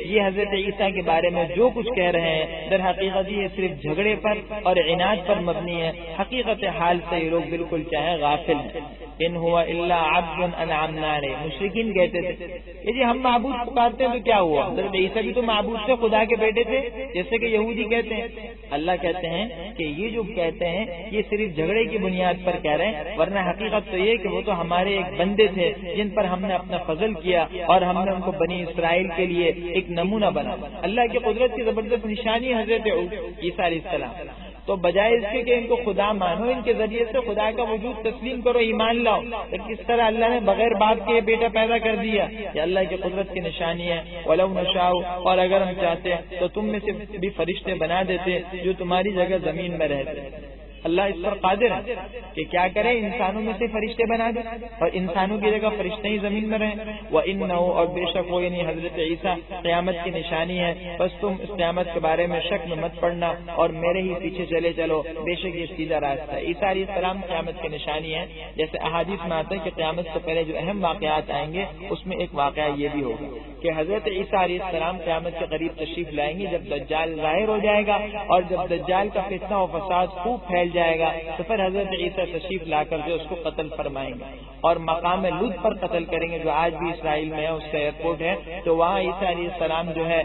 A: یہ حضرت عیسیٰ کے بارے میں جو کچھ کہہ رہے ہیں در حقیقت یہ صرف جھگڑے پر اور عناد پر مبنی ہے، حقیقت حال سے یہ لوگ بالکل چاہے غافل ہیں۔ ان ہوا الا عبد انعمنا علیہ، مشرکین کہتے تھے کہ جی ہم معبود پکارتے ہیں تو کیا ہوا، حضرت عیسیٰ بھی تو معبود سے خدا کے بیٹے تھے جیسے کہ یہودی کہتے ہیں۔ اللہ کہتے ہیں کہ یہ جو کہتے ہیں یہ صرف جھگڑے کی بنیاد پر کہہ رہے ہیں، ورنہ حقیقت تو یہ کہ وہ تو ہمارے ایک بندے تھے جن پر ہم نے اپنا فضل کیا اور ہم نے ان کو بنی اسرائیل کے لیے ایک نمونہ بنا۔ اللہ کی قدرت کی زبردست نشانی حضرت عیسیٰ علیہ السلام، تو بجائے اس کے کہ ان کو خدا مانو، ان کے ذریعے سے خدا کا وجود تسلیم کرو، ایمان لاؤ، تو کس طرح اللہ نے بغیر باپ کے بیٹا پیدا کر دیا، یہ اللہ کی قدرت کی نشانی ہے۔ وَلَوْ نَشَاءُ، اور اگر ہم چاہتے تو تم میں سے بھی فرشتے بنا دیتے جو تمہاری جگہ زمین میں رہتے۔ اللہ اس پر قادر ہے کہ کیا کرے، انسانوں میں سے فرشتے بنا دے اور انسانوں کی جگہ فرشتے ہی زمین میں رہیں۔ وَإِنَّهُ، اور بے شک وہ یعنی حضرت عیسیٰ قیامت کی نشانی ہے، بس تم اس قیامت کے بارے میں شک میں مت پڑنا اور میرے ہی پیچھے چلے چلو، بے شک یہ سیدھا راستہ ہے۔ عیسیٰ علیہ السلام قیامت کی نشانی ہے، جیسے احادیث میں آتا ہے کہ قیامت سے پہلے جو اہم واقعات آئیں گے اس میں ایک واقعہ یہ بھی ہوگا کہ حضرت عیسیٰ علیہ السلام قیامت کے قریب تشریف لائیں گے جب دجال ظاہر ہو جائے گا، اور جب دجال کا فتنہ و فساد خوب پھیل جائے گا تو پھر حضرت عیسیٰ تشریف لا کر جو اس کو قتل فرمائیں گے اور مقام لد پر قتل کریں گے، جو آج بھی اسرائیل میں ہے، اس کا ایئرپورٹ ہے، تو وہاں عیسیٰ علیہ السلام جو ہے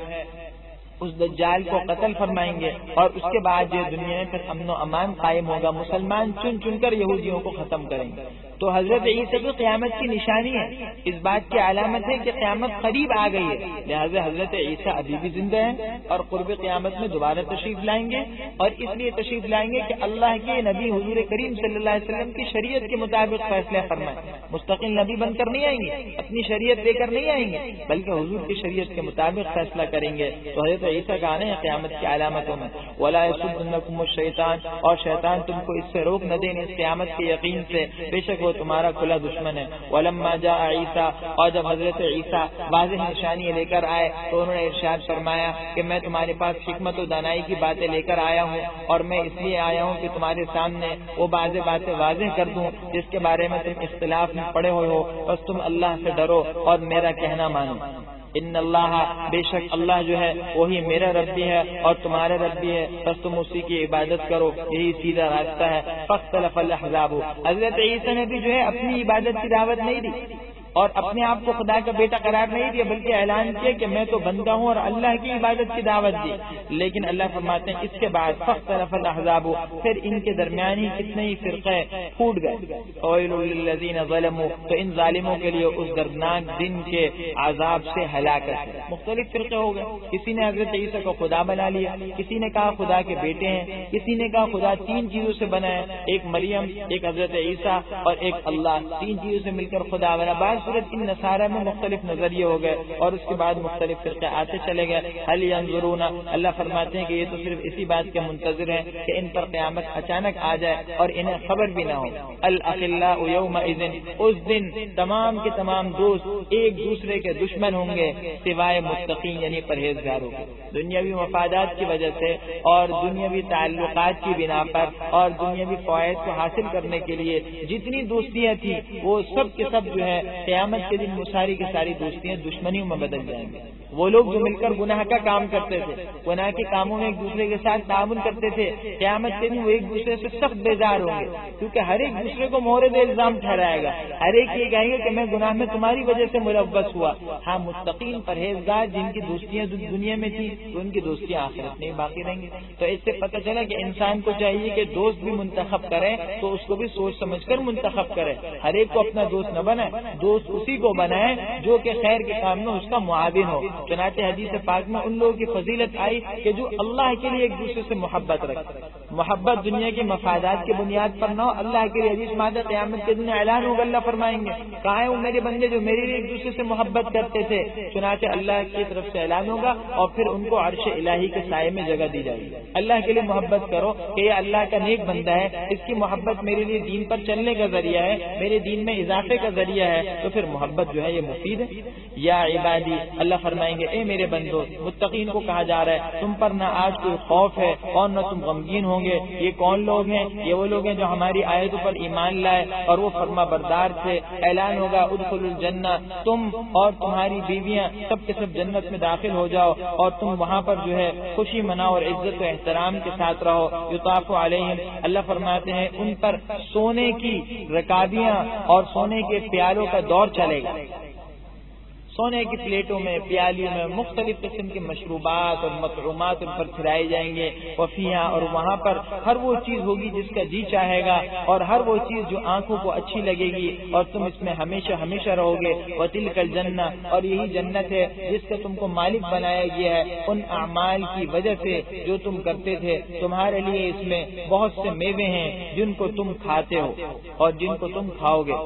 A: اس دجال کو قتل فرمائیں گے، اور اس کے بعد یہ دنیا میں پھر امن و امان قائم ہوگا، مسلمان چن چن کر یہودیوں کو ختم کریں گے۔ تو حضرت عیسیٰ کی قیامت کی نشانی ہے، اس بات کی علامت ہے کہ قیامت قریب آ گئی ہے، لہٰذا حضرت عیسیٰ ابھی بھی زندہ ہیں اور قرب قیامت میں دوبارہ تشریف لائیں گے، اور اس لیے تشریف لائیں گے کہ اللہ کے نبی حضور کریم صلی اللہ علیہ وسلم کی شریعت کے مطابق فیصلہ فرمائیں، مستقل نبی بن کر نہیں آئیں گے، اپنی شریعت لے کر نہیں آئیں گے، بلکہ حضور کی شریعت کے مطابق فیصلہ کریں گے۔ تو حضرت عیسیٰ کا آنے قیامت کی علامتوں میں وَلَا يَصُدُّنَّكُمُ الشَّيْطَانُ، اور شیطان تم کو اس سے روک نہ دیں اس قیامت کے یقین سے، بے شک وہ تمہارا کھلا دشمن ہے۔ وَلَمَّا جَاءَ عِيسَىٰ، اور جب حضرت عیسیٰ واضح نشانی لے کر آئے تو انہوں نے ارشاد فرمایا کہ میں تمہارے پاس حکمت و دانائی کی باتیں لے کر آیا ہوں، اور میں اس لیے آیا ہوں کہ تمہارے سامنے وہ باتیں واضح کر دوں جس کے بارے میں تم اختلاف میں پڑے ہوئے ہو، بس تم اللہ سے ڈرو اور میرا کہنا مانو۔ ان اللہ، بے شک اللہ جو ہے وہی میرا رب بھی ہے اور تمہارا رب بھی ہے، بس تم اسی کی عبادت کرو، یہی سیدھا راستہ ہے۔ فاختلف الاحزاب، حضرت عیسیٰ نے بھی جو ہے اپنی عبادت کی دعوت نہیں دی، اور اپنے آپ کو خدا کا بیٹا قرار نہیں دیا، بلکہ اعلان کیا کہ میں تو بندہ ہوں اور اللہ کی عبادت کی دعوت دی. لیکن اللہ فرماتے ہیں اس کے بعد فاختلف الاحزاب، پھر ان کے درمیان ہی کتنے ہی فرقے پھوٹ گئے. ویل للذین ظلموا، تو ان ظالموں کے لیے اس دردناک دن کے عذاب سے ہلاکت ہے. مختلف فرقے ہو گئے، کسی نے حضرت عیسیٰ کو خدا بنا لیا، کسی نے کہا خدا کے بیٹے ہیں، کسی نے کہا خدا تین چیزوں سے بنا ہے، ایک مریم، ایک حضرت عیسیٰ اور ایک اللہ، تین چیزوں سے مل کر خدا بنا. بعض صورت ان نصارہ میں مختلف نظریے ہو گئے اور اس کے بعد مختلف فرقے آتے چلے گئے. هل ينظرون، اللہ فرماتے ہیں کہ یہ تو صرف اسی بات کے منتظر ہیں کہ ان پر قیامت اچانک آ جائے اور انہیں خبر بھی نہ ہو. الاخلاء یومئذ، اس دن تمام کے تمام دوست ایک دوسرے کے دشمن ہوں گے سوائے متقین یعنی پرہیزگاروں کے. دنیاوی مفادات کی وجہ سے اور دنیاوی تعلقات کی بنا پر اور دنیاوی فوائد کو حاصل کرنے کے لیے جتنی دوستیاں تھیں وہ سب کے سب جو ہے قیامت کے دن ساری کی ساری دوستیاں دشمنیوں میں بدل جائیں گے. وہ لوگ جو مل کر گناہ کا کام کرتے تھے، گناہ کے کاموں میں ایک دوسرے کے ساتھ تعاون کرتے تھے، قیامت کے دن وہ ایک دوسرے سے سخت بیزار ہوں گے، کیونکہ ہر ایک دوسرے کو مورد الزام ٹھہرائے گا. ہر ایک یہ کہیں گے کہ میں گناہ میں تمہاری وجہ سے ملوث ہوا. ہاں متقین پرہیزگار جن کی دوستیاں دنیا میں تھی تو ان کی دوستیاں آخرت میں باقی رہیں گی. تو اس سے پتہ چلا کہ انسان کو چاہیے کہ دوست بھی منتخب کرے تو اس کو بھی سوچ سمجھ کر منتخب کرے. ہر ایک کو اپنا دوست نہ بنائے، دوست اسی کو بنائے جو کہ خیر کے کام میں اس کا معاون ہو. چنانچہ حدیث پاک میں ان لوگوں کی فضیلت آئی کہ جو اللہ کے لیے ایک دوسرے سے محبت رکھتے. محبت دنیا کی مفادات کی بنیاد پر نہ ہو، اللہ کے لیے. حدیث مادہ قیامت کے دن اعلان ہوگا، اللہ فرمائیں گے کہاں ہیں وہ میرے بندے جو میرے لیے ایک دوسرے سے محبت کرتے تھے. چنانچہ اللہ کی طرف سے اعلان ہوگا اور پھر ان کو عرش الہی کے سائے میں جگہ دی جائے گی. اللہ کے لیے محبت کرو کہ یہ اللہ کا نیک بندہ ہے، اس کی محبت میرے لیے دین پر چلنے کا ذریعہ ہے، میرے دین میں اضافے کا ذریعہ ہے، تو پھر محبت جو ہے یہ مفید ہے. یا عبادی، اللہ فرمائیں گے اے میرے بندو. متقین کو کہا جا رہا ہے تم پر نہ آج کوئی خوف ہے اور نہ تم غمگین ہوں گے. یہ کون لوگ ہیں؟ یہ وہ لوگ ہیں جو ہماری آیتوں پر ایمان لائے اور وہ فرما بردار تھے. اعلان ہوگا ادخلوا الجنہ، تم اور تمہاری بیویاں سب کے سب جنت میں داخل ہو جاؤ اور تم وہاں پر جو ہے خوشی مناؤ اور عزت و احترام کے ساتھ رہو. یطاف علیہم، اللہ فرماتے ہیں ان پر سونے کی رکابیاں اور سونے کے پیالوں کا دور چلے گا. سونے کی پلیٹوں میں، پیالیوں میں مختلف قسم کے مشروبات اور مطعومات ان پر کھلائے جائیں گے. وفیہا، اور وہاں پر ہر وہ چیز ہوگی جس کا جی چاہے گا اور ہر وہ چیز جو آنکھوں کو اچھی لگے گی اور تم اس میں ہمیشہ ہمیشہ رہو گے. وتلک الجنہ، اور یہی جنت ہے جس کا تم کو مالک بنایا گیا ہے ان اعمال کی وجہ سے جو تم کرتے تھے. تمہارے لیے اس میں بہت سے میوے ہیں جن کو تم کھاتے ہو اور جن کو تم کھاؤ گے.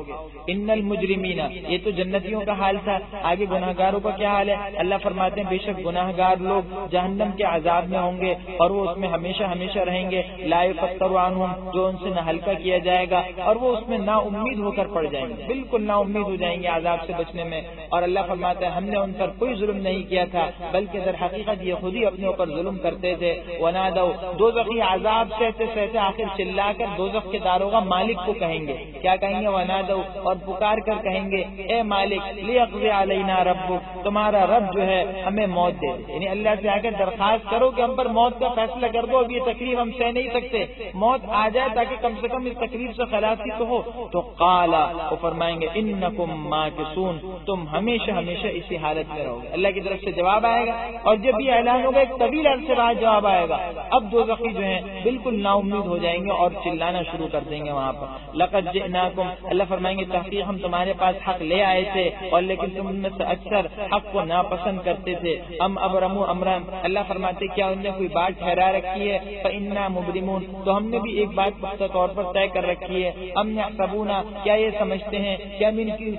A: ان المجرمین، یہ تو جنتیوں کا حال تھا. آگے گناہگاروں کا کیا حال ہے؟ اللہ فرماتے ہیں بے شک گناہگار لوگ جہنم کے عذاب میں ہوں گے اور وہ اس میں ہمیشہ ہمیشہ رہیں گے. لا یفتر عنہم، جو ان سے نہ ہلکا کیا جائے گا اور وہ اس میں نا امید ہو کر پڑ جائیں گے، بالکل نا امید ہو جائیں گے عذاب سے بچنے میں. اور اللہ فرماتا ہے ہم نے ان پر کوئی ظلم نہیں کیا تھا بلکہ در حقیقت یہ خود ہی اپنے اوپر ظلم کرتے تھے. ونادوا، دوزخی عذاب سہتے سہتے آخر چلا کر دوزخ کے داروغہ مالک کو کہیں گے. کیا کہیں گے؟ ونادوا، اور پکار کر کہیں گے اے مالک لیقضی علینا ربک، تمہارا رب جو ہے ہمیں موت دے دے. یعنی اللہ سے آ کر درخواست کرو کہ ہم پر موت کا فیصلہ کر دو، اب یہ تکلیف ہم سہ نہیں سکتے، موت آ جائے تاکہ کم سے کم اس تکلیف سے خلاصی تو ہو. تو قال، وہ فرمائیں گے انکم ماکثون، تم ہمیشہ ہمیشہ اسی حالت میں رہو گے. اللہ کی طرف سے جواب آئے گا اور جب یہ اعلان ہوگا ایک طویل عرصے بعد جواب آئے گا. اب دوزخی جو ہیں بالکل نا امید ہو جائیں گے اور چلانا شروع کر دیں گے وہاں پر. لقد جئناکم، اللہ فرمائیں گے تحقیق ہم تمہارے پاس حق لے آئے تھے اور لیکن تم ان میں سے اکثر حق کو ناپسند کرتے تھے. ابرموا امرا، اللہ فرماتے کیا انہوں نے کوئی بات ٹھہرا رکھی ہے؟ فإنا مبرمون، تو ہم نے بھی ایک بات پختہ طور پر طے کر رکھی ہے. ام یحسبون، کیا یہ سمجھتے ہیں کہ ہم ان کی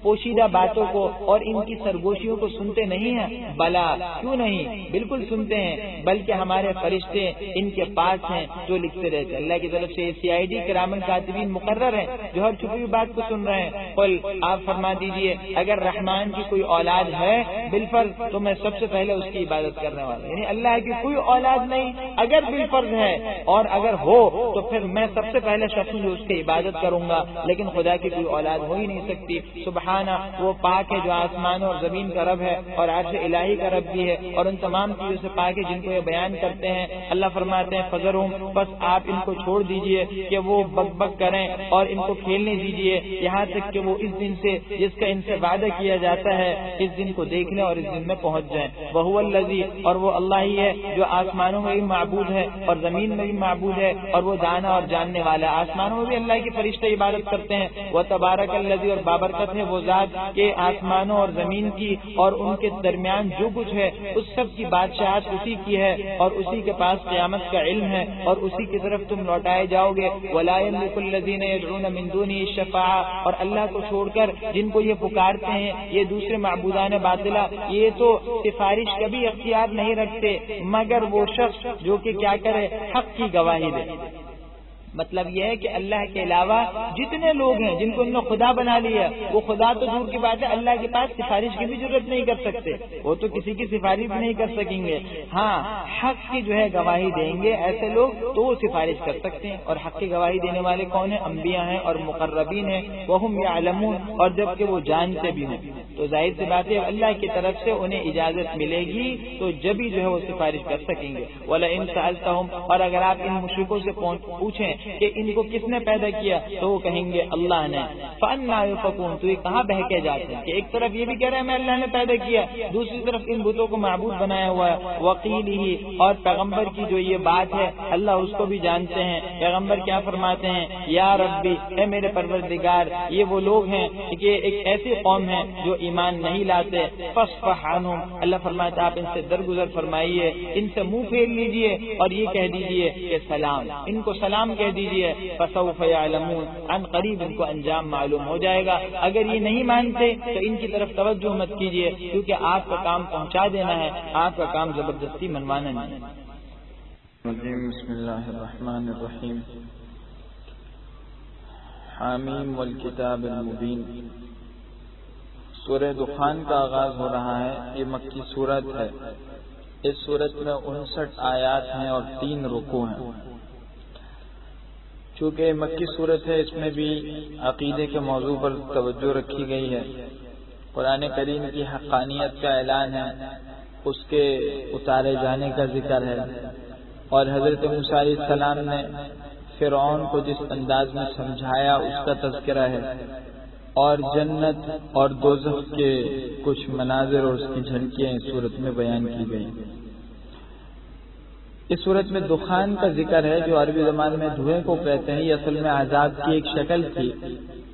A: پوشیدہ باتوں کو اور ان کی سرگوشیوں کو سنتے نہیں ہیں؟ بلا، کیوں نہیں، بالکل سنتے ہیں، بلکہ ہمارے فرشتے ان کے پاس ہیں جو لکھتے رہتے ہیں. اللہ کی طرف سے CID کرامن کاتبین مقرر ہیں جو ہر چھپی ہوئی بات کو سن رہے ہیں. قل، آپ فرما دیجئے اگر رحمان کی کوئی اولاد ہے بالفرض تو میں سب سے پہلے اس کی عبادت کرنے والا. یعنی اللہ کی کوئی اولاد نہیں، اگر بالفرض ہے اور اگر ہو تو پھر میں سب سے پہلے شخص جو اس کی عبادت کروں گا، لیکن خدا کی کوئی اولاد ہو ہی نہیں سکتی. سبحان سبحانہ وہ پاک ہے جو آسمان اور زمین کا رب ہے اور عرش الہی کا رب بھی ہے اور ان تمام چیزوں سے پاک ہے جن کو یہ بیان کرتے ہیں. اللہ فرماتے ہیں فذرہم، بس آپ ان کو چھوڑ دیجئے کہ وہ بک بک کریں اور ان کو کھیلنے دیجئے یہاں تک کہ وہ اس دن سے جس کا ان سے وعدہ کیا جاتا ہے اس دن کو دیکھنے اور اس دن میں پہنچ جائیں. وہو الذی، اور وہ اللہ ہی ہے جو آسمانوں میں بھی معبود ہے اور زمین میں بھی معبود ہے اور وہ دانا اور جاننے والا. آسمانوں میں بھی اللہ کے فرشتے عبادت کرتے ہیں. وتبارک الذی، اور بابرکت ہے وہ ذات کہ آسمانوں اور زمین کی اور ان کے درمیان جو کچھ ہے اس سب کی بادشاہت اسی کی ہے اور اسی کے پاس قیامت کا علم ہے اور اسی کی طرف تم لوٹائے جاؤ گے. ولا یملک الذین یدعون من دونہ الشفاعۃ، اور اللہ کو چھوڑ کر جن کو یہ پکارتے ہیں یہ دوسرے معبودان باطلہ یہ تو سفارش کبھی اختیار نہیں رکھتے مگر وہ شخص جو کہ کیا کرے حق کی گواہی دے. مطلب یہ ہے کہ اللہ کے علاوہ جتنے لوگ ہیں جن کو انہوں نے خدا بنا لیا وہ خدا تو دور کی بات ہے اللہ کے پاس سفارش کی بھی ضرورت نہیں کر سکتے، وہ تو کسی کی سفارش بھی نہیں کر سکیں گے. ہاں حق کی جو ہے گواہی دیں گے ایسے لوگ تو وہ سفارش کر سکتے ہیں. اور حق کی گواہی دینے والے کون ہیں؟ انبیاء ہیں اور مقربین ہیں. وہم یعلمون، اور جب کہ وہ جانتے بھی ہیں. تو ظاہر سی بات ہے اللہ کی طرف سے انہیں اجازت ملے گی تو جبھی جو ہے وہ سفارش کر سکیں گے. وَلَئِن سَأَلْتَهُمْ، اور اگر آپ ان مشرکوں سے پوچھیں کہ ان کو کس نے پیدا کیا تو وہ کہیں گے اللہ نے. فَأَنَّىٰ يُؤْفَكُونَ، تو یہ کہاں بہکے جاتے ہیں کہ ایک طرف یہ بھی کہہ رہے ہیں میں اللہ نے پیدا کیا، دوسری طرف ان بتوں کو معبود بنایا ہوا ہے. وَقِيلِهِ، اور پیغمبر کی جو یہ بات ہے اللہ اس کو بھی جانتے ہیں. پیغمبر کیا فرماتے ہیں؟ یا ربی، اے میرے پروردگار یہ وہ لوگ ہیں کہ ایک ایسی قوم ہے جو ایمان نہیں لاتے. فَاصْفَحْ عَنْهُمْ، اللہ فرماتا ہے آپ ان سے درگزر فرمائیے، ان سے منہ پھیر لیجئے اور یہ کہہ دیجئے کہ سلام، ان کو سلام کہہ دیجئے. فَسَوْفَ يَعْلَمُونَ، عن قریب ان کو انجام معلوم ہو جائے گا. اگر یہ نہیں مانتے تو ان کی طرف توجہ مت کیجئے کیونکہ آپ کا کام پہنچا دینا ہے، آپ کا کام زبردستی منوانا نہیں.
B: بسم اللہ الرحمن الرحیم. حامیم والکتاب المبین. سورہ دخان کا آغاز ہو رہا ہے. یہ مکی سورت ہے. اس سورت میں 59 آیات ہیں اور 3 رکوع ہیں. چونکہ مکی صورت ہے اس میں بھی عقیدے کے موضوع پر توجہ رکھی گئی ہے. قرآن کریم کی حقانیت کا اعلان ہے، اس کے اتارے جانے کا ذکر ہے اور حضرت موسیٰ علیہ السلام نے فرعون کو جس انداز میں سمجھایا اس کا تذکرہ ہے اور جنت اور دوزخ کے کچھ مناظر اور اس کی جھلکیاں اس صورت میں بیان کی گئی. اس صورت میں دخان کا ذکر ہے جو عربی زبان میں دھوئیں کو کہتے ہیں. یہ اصل میں عذاب کی ایک شکل تھی،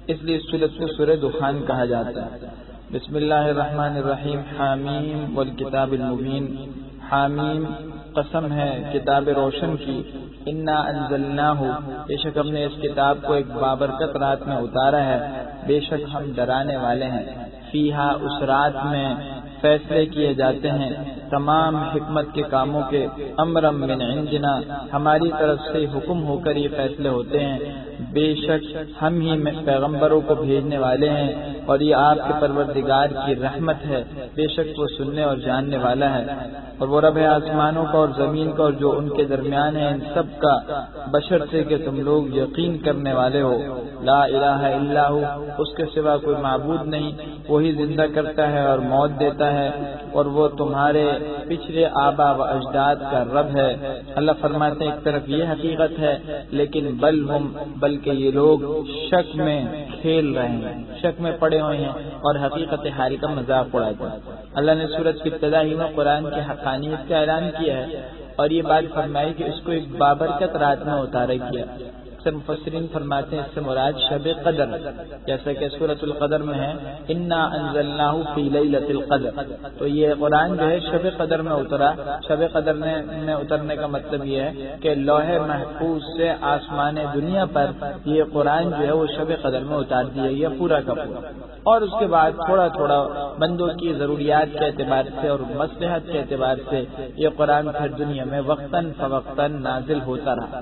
B: اس لیے اس صورت کو سورہ دخان کہا جاتا ہے. بسم اللہ الرحمن الرحیم. حامیم والکتاب المبین. حامیم قسم ہے کتاب روشن کی. انا انزلناہ، بے شک ہم نے اس کتاب کو ایک بابرکت رات میں اتارا ہے. بے شک ہم ڈرانے والے ہیں. فیہا، اس رات میں فیصلے کیے جاتے ہیں تمام حکمت کے کاموں کے. امرم من عندنا، ہماری طرف سے حکم ہو کر یہ فیصلے ہوتے ہیں. بے شک ہم ہی پیغمبروں کو بھیجنے والے ہیں اور یہ آپ کے پروردگار کی رحمت ہے. بے شک وہ سننے اور جاننے والا ہے. اور وہ رب ہے آسمانوں کا اور زمین کا اور جو ان کے درمیان ہے ان سب کا، بشرطے کہ تم لوگ یقین کرنے والے ہو. لا الہ الا ہو، اس کے سوا کوئی معبود نہیں. وہی زندہ کرتا ہے اور موت دیتا ہے اور وہ تمہارے پچھلے آبا و اجداد کا رب ہے. اللہ فرماتے ہیں ایک طرف یہ حقیقت ہے لیکن بلکہ یہ لوگ شک میں کھیل رہے ہیں، شک میں پڑے ہوئے ہیں اور حقیقت حال کا مذاق اڑاتے ہیں. اللہ نے سورت کی ابتدا ہی میں قرآن کی حقانیت کا اعلان کیا ہے اور یہ بات فرمائی کہ اس کو ایک بابرکت رات میں اتارا کیا. اکثر مفسرین فرماتے ہیں اس سے مراد شب قدر، جیسا کہ سورۃ القدر میں ہے انا انزلناہ فی لیلۃ القدر. تو یہ قرآن جو ہے شب قدر میں اترا. شب قدر میں اترنے کا مطلب یہ ہے کہ لوح محفوظ سے آسمان دنیا پر یہ قرآن جو ہے وہ شب قدر میں اتار دیا گیا پورا کا پورا. اور اس کے بعد تھوڑا تھوڑا بندوں کی ضروریات کے اعتبار سے اور مصلحت کے اعتبار سے یہ قرآن پھر دنیا میں وقتاً فوقتاً نازل ہوتا رہا.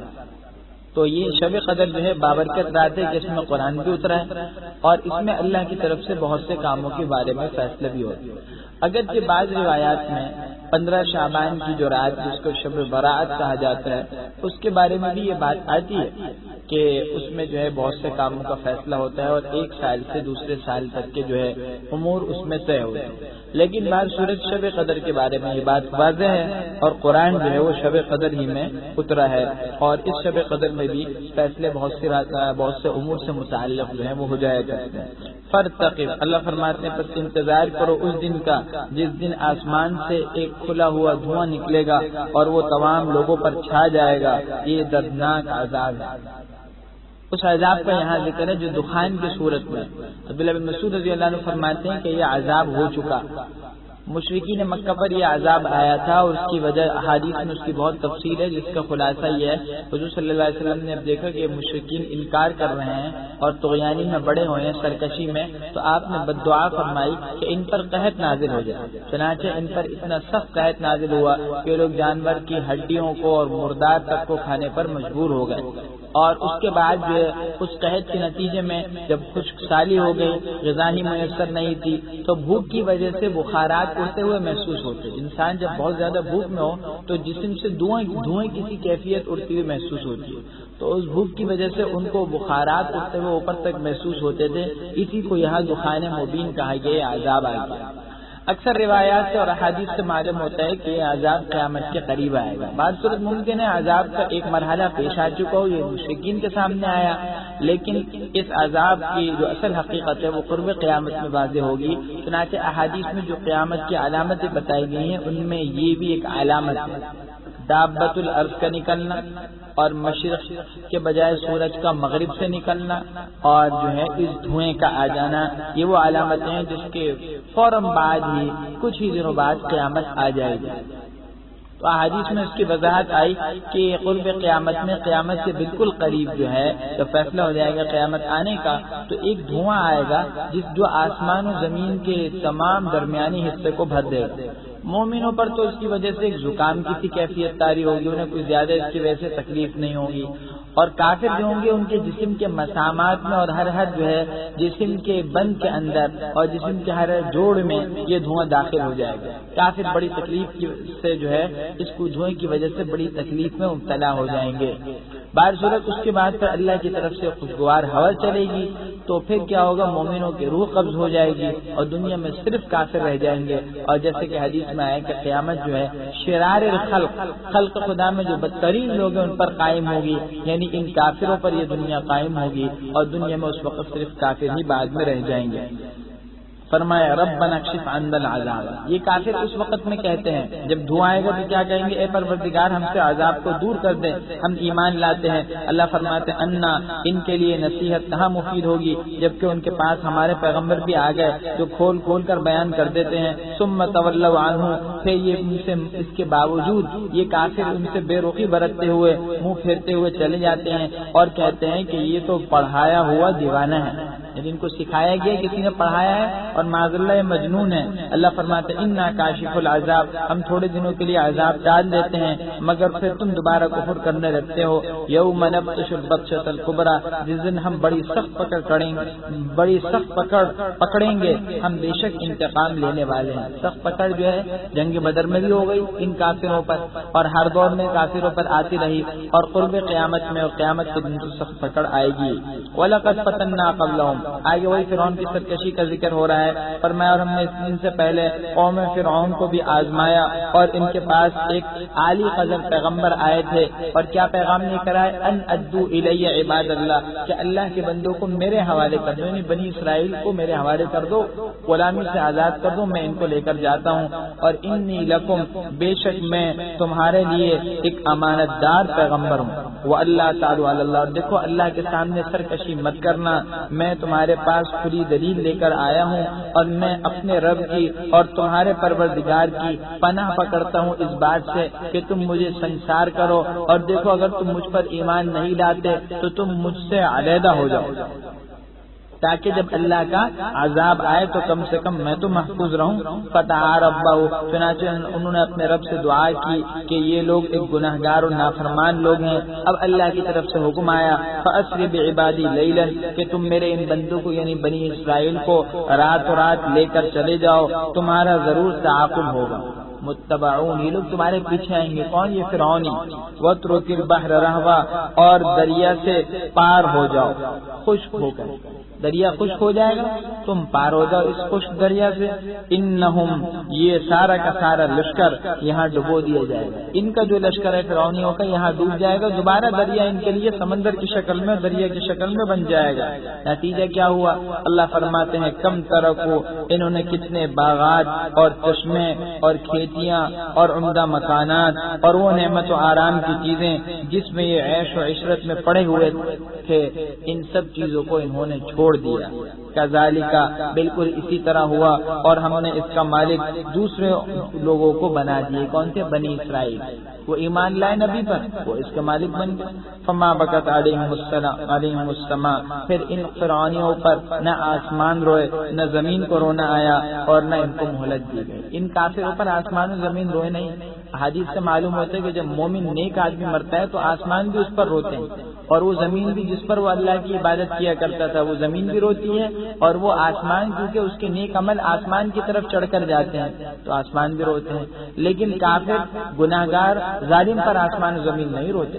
B: تو یہ شب قدر جو ہے بابرکت رات ہے جس میں قرآن بھی اترا ہے اور اس میں اللہ کی طرف سے بہت سے کاموں کے بارے میں فیصلے بھی ہوتے ہیں. اگرچہ بعض روایات میں 15 شعبان کی جو رات جس کو شب برات کہا جاتا ہے اس کے بارے میں بھی یہ بات آتی ہے کہ اس میں جو ہے بہت سے کاموں کا فیصلہ ہوتا ہے اور ایک سال سے دوسرے سال تک کے جو ہے امور اس میں طے ہوتے ہیں، لیکن بعض صورت شب قدر کے بارے میں یہ بات واضح ہے اور قرآن جو ہے وہ شب قدر ہی میں اترا ہے، اور اس شب قدر میں بھی فیصلے بہت سے امور سے متعلق جو ہے وہ ہو جایا کرتے ہیں۔ فرتقب، اللہ فرماتے ہیں پس انتظار کرو اس دن کا جس دن آسمان سے ایک کھلا ہوا دھواں نکلے گا اور وہ تمام لوگوں پر چھا جائے گا، یہ دردناک عذاب ہے۔ اس عذاب کا یہاں ذکر ہے جو دخان کی صورت میں، عبداللہ بن مسعود رضی اللہ عنہ فرماتے ہیں کہ یہ عذاب ہو چکا، مشرکین مکہ پر یہ عذاب آیا تھا اور اس کی وجہ احادیث میں اس کی بہت تفصیل ہے، جس کا خلاصہ یہ ہے حضور صلی اللہ علیہ وسلم نے اب دیکھا کہ مشرکین انکار کر رہے ہیں اور طغیانی میں بڑے ہوئے ہیں، سرکشی میں، تو آپ نے بد دعا فرمائی کہ ان پر قحط نازل ہو جائے، چنانچہ ان پر اتنا سخت قحط نازل ہوا کہ لوگ جانور کی ہڈیوں کو اور مردار تک کو کھانے پر مجبور ہو گئے، اور اس کے بعد جو اس قحط کے نتیجے میں جب خشک سالی ہو گئی، غذا ہی میسر نہیں تھی، تو بھوک کی وجہ سے بخارات اڑتے ہوئے محسوس ہوتے۔ انسان جب بہت زیادہ بھوک میں ہو تو جسم سے دھوئیں کسی کیفیت اڑتی ہوئی محسوس ہوتی ہے، تو اس بھوک کی وجہ سے ان کو بخارات اڑتے ہوئے اوپر تک محسوس ہوتے تھے، اسی کو یہاں دخان مبین کہا گیا، عذاب آ گیا۔ اکثر روایات سے اور احادیث سے معلوم ہوتا ہے کہ یہ عذاب قیامت کے قریب آئے گا۔ بعض صورت ممکن ہے عذاب کا ایک مرحلہ پیش آ چکا ہو، یہ مشرکین کے سامنے آیا، لیکن اس عذاب کی جو اصل حقیقت ہے وہ قرب قیامت میں واضح ہوگی۔ چنانچہ احادیث میں جو قیامت کی علامتیں بتائی گئی ہیں ان میں یہ بھی ایک علامت ہے، دابۃ الارض کا نکلنا اور مشرق کے بجائے سورج کا مغرب سے نکلنا اور جو ہے اس دھوئیں کا آ جانا، یہ وہ علامتیں ہیں جس کے فوراً بعد ہی کچھ ہی دنوں بعد قیامت آ جائے گی۔ تو احادیث میں اس کی وضاحت آئی کہ قرب قیامت میں قیامت سے بالکل قریب جو ہے جب فیصلہ ہو جائے گا قیامت آنے کا، تو ایک دھواں آئے گا جو آسمان و زمین کے تمام درمیانی حصے کو بھر دے گا۔ مومنوں پر تو اس کی وجہ سے ایک زکام کی سی کیفیت طاری ہوگی، انہیں کوئی زیادہ اس کی وجہ سے تکلیف نہیں ہوگی، اور کافر جو ہوں گے ان کے جسم کے مسامات میں اور ہر جو ہے جسم کے بند کے اندر اور جسم کے ہر جوڑ میں یہ دھواں داخل ہو جائے گا۔ کافر بڑی تکلیف سے جو ہے اس کو دھوئیں کی وجہ سے بڑی تکلیف میں مبتلا ہو جائیں گے۔ بعض صورت اس کے بعد پھر اللہ کی طرف سے خوشگوار ہوا چلے گی، تو پھر کیا ہوگا، مومنوں کی روح قبض ہو جائے گی اور دنیا میں صرف کافر رہ جائیں گے، اور جیسے کہ حدیث میں آیا کہ قیامت جو ہے شرار خلق خدا میں جو بدترین لوگ ہیں ان پر قائم ہوگی، یعنی ان کافروں پر یہ دنیا قائم ہوگی اور دنیا میں اس وقت صرف کافر ہی بعد میں رہ جائیں گے۔ فرمایا ربنا اکشف عنا العذاب، یہ کافر اس وقت میں کہتے ہیں جب دھواں آئے گا تو کیا کہیں گے، اے پروردگار ہم سے عذاب کو دور کر دیں، ہم ایمان لاتے ہیں۔ اللہ فرماتے انا، ان کے لیے نصیحت کہاں مفید ہوگی جبکہ ان کے پاس ہمارے پیغمبر بھی آ گئے جو کھول کھول کر بیان کر دیتے ہیں۔ ثم تولوا عنہ، پھر یہ ان سے اس کے باوجود یہ کافر ان سے بے رخی برتتے ہوئے منہ پھیرتے ہوئے چلے جاتے ہیں اور کہتے ہیں کہ یہ تو پڑھایا ہوا دیوانہ ہے، یعنی ان کو سکھایا گیا، کسی نے پڑھایا ہے اور معاذ اللہ یہ مجنون ہے۔ اللہ فرماتے انا کاشف العذاب، ہم تھوڑے دنوں کے لیے عذاب ڈال دیتے ہیں مگر پھر تم دوبارہ کفر کرنے لگتے ہو۔ یوم نبطش البطشۃ الکبریٰ، جس دن ہم بڑی سخت پکڑیں گے، ہم بے شک انتقام لینے والے ہیں۔ سخت پکڑ جو ہے جنگ بدر میں بھی ہو گئی ان کافروں پر، اور ہر دور میں کافروں پر آتی رہی، اور قرب قیامت میں اور قیامت کے دن تو سخت پکڑ آئے گی۔ وَلَقَدْ فَتَنَّا قَبْلَهُمْ، آگے وہی فرعون کی سرکشی کا ذکر ہو رہا ہے۔ فرمایا اور ہم نے ان سے پہلے قوم فرعون کو بھی آزمایا، اور ان کے پاس ایک عالی قدر پیغمبر آئے تھے، اور کیا پیغام لے کر آئے، ان ادو الی عباد اللہ، کہ اللہ کے بندوں کو میرے حوالے کر دو، یعنی بنی اسرائیل کو میرے حوالے کر دو، غلامی سے آزاد کر دو، میں ان کو لے کر جاتا ہوں، اور انی لکم، بے شک میں تمہارے لیے ایک امانت دار پیغمبر ہوں۔ وہ اللہ تعالی اللہ، اور دیکھو اللہ کے سامنے سرکشی مت کرنا، میں تمہارے پاس کھلی دلیل لے کر آیا ہوں، اور میں اپنے رب کی اور تمہارے پروردگار کی پناہ پکڑتا ہوں اس بات سے کہ تم مجھے سنسار کرو، اور دیکھو اگر تم مجھ پر ایمان نہیں لاتے تو تم مجھ سے علیحدہ ہو جاؤ۔ تاکہ جب اللہ کا عذاب آئے تو کم سے کم میں تو محفوظ رہوں. فتعارفوا، چنانچہ انہوں نے اپنے رب سے دعا کی کہ یہ لوگ ایک گناہگار اور نافرمان لوگ ہیں. اب اللہ کی طرف سے حکم آیا فاسر بعبادی لیلا، کہ تم میرے ان بندوں کو یعنی بنی اسرائیل کو رات لے کر چلے جاؤ، تمہارا ضرور تعاقب ہوگا. متبعون، یہ لوگ تمہارے پیچھے آئیں گے. کون؟ یہ فرعونی. واترک البحر رہوا، اور دریا سے پار ہو جاؤ خشک ہو کر. دریا خشک ہو جائے گا، تم پار ہو جاؤ اس خشک دریا سے. انہم، یہ سارا کا سارا لشکر یہاں ڈبو دیا جائے گا. ان کا جو لشکر ہے فرعونیوں کا یہاں ڈوب جائے گا. دوبارہ دریا ان کے لیے سمندر کی شکل میں، دریا کی شکل میں بن جائے گا. نتیجہ کیا ہوا؟ اللہ فرماتے ہیں کم ترکو، انہوں نے کتنے باغات اور چشمے اور کھیتیاں اور عمدہ مکانات اور وہ نعمت و آرام کی چیزیں جس میں یہ عیش و عشرت میں پڑے ہوئے تھے، ان سب چیزوں کو انہوں نے چھوڑ دیا. کذالک، بالکل اسی طرح ہوا، اور ہم نے اس کا مالک دوسرے لوگوں کو بنا دیے. کون تھے؟ بنی اسرائیل. وہ ایمان لائے نبی پر، وہ اس کے مالک بن گئے. فما بکت علیہم السماء، پھر ان فرعونیوں پر نہ آسمان روئے نہ زمین کو رونا آیا اور نہ ان کو مہلت دی گئی. ان کافروں پر آسمان و زمین روئے نہیں. حدیث سے معلوم ہوتا ہے کہ جب مومن نیک آدمی مرتا ہے تو آسمان بھی اس پر روتے ہیں، اور وہ زمین بھی جس پر وہ اللہ کی عبادت کیا کرتا تھا وہ زمین بھی روتی ہے، اور وہ آسمان کیونکہ اس کے نیک عمل آسمان کی طرف چڑھ کر جاتے ہیں تو آسمان بھی روتے ہیں. لیکن کافر گناہگار ظالم پر آسمان و زمین نہیں روتے.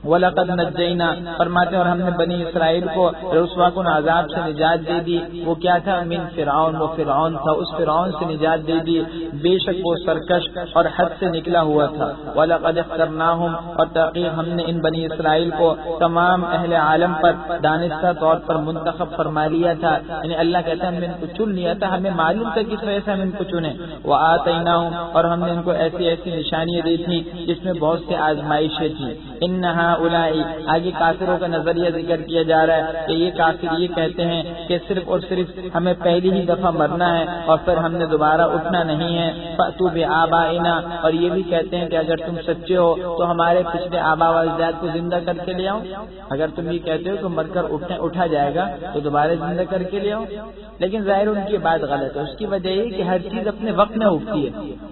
B: وَلَقَدْ نَجَّيْنَا، فرماتے ہیں اور ہم نے بنی اسرائیل کو رسوا کن عذاب سے نجات دے دی. وہ کیا تھا؟ من فرعون، وہ فرعون تھا، اس فرعون سے نجات دے دی. بے شک وہ سرکش اور حد سے نکلا ہوا تھا. وَلَقَدْ اخْتَرْنَاهُمْ، اور تحقیق ہم نے ان بنی اسرائیل کو تمام اہل عالم پر دانستہ طور پر منتخب فرما لیا تھا. یعنی اللہ کہتا ہے ہم نے ان کو چن لیا تھا، ہمیں معلوم تھا کس وجہ سے ہم ان کو چنے. وَآتَيْنَاهُمْ، اور ہم نے ان کو ایسی ایسی نشانیاں دی تھی جس میں بہت سی آزمائشیں تھیں. انہا اولائی، آگے کافروں کا نظریہ ذکر کیا جا رہا ہے کہ یہ کافر یہ کہتے ہیں کہ صرف اور صرف ہمیں پہلی ہی دفعہ مرنا ہے اور پھر ہم نے دوبارہ اٹھنا نہیں ہے. فأتوا بآبائنا، اور یہ بھی کہتے ہیں کہ اگر تم سچے ہو تو ہمارے پچھلے آبا و اجداد کو زندہ کر کے لے آؤ. اگر تم یہ کہتے ہو کہ مر کر اٹھا جائے گا تو دوبارہ زندہ کر کے لے آؤ. لیکن ظاہر ان کی بات غلط ہے. اس کی وجہ یہ کہ ہر چیز اپنے وقت میں اگتی ہے.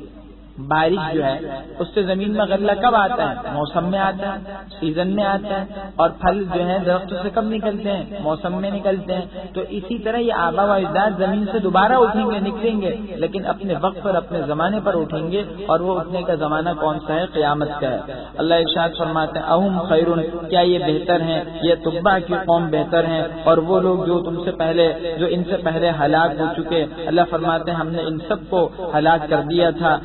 B: بارش جو ہے اس سے زمین میں غلہ کب آتا ہے؟ موسم میں آتا ہے، سیزن میں آتا ہے. اور پھل جو ہے درختوں سے کب نکلتے ہیں؟ موسم میں نکلتے ہیں. تو اسی طرح یہ آبا و اجداد زمین سے دوبارہ اٹھیں گے، نکلیں گے، لیکن اپنے وقت پر، اپنے زمانے پر اٹھیں گے. اور وہ اٹھنے کا زمانہ کون سا ہے؟ قیامت کا ہے. اللہ ارشاد فرماتے ہیں اہم خیرون، کیا یہ بہتر ہیں؟ یہ تبع کی قوم بہتر ہیں اور وہ لوگ جو تم سے پہلے، جو ان سے پہلے ہلاک ہو چکے. اللہ فرماتے ہیں ہم نے ان سب کو ہلاک کر دیا تھا.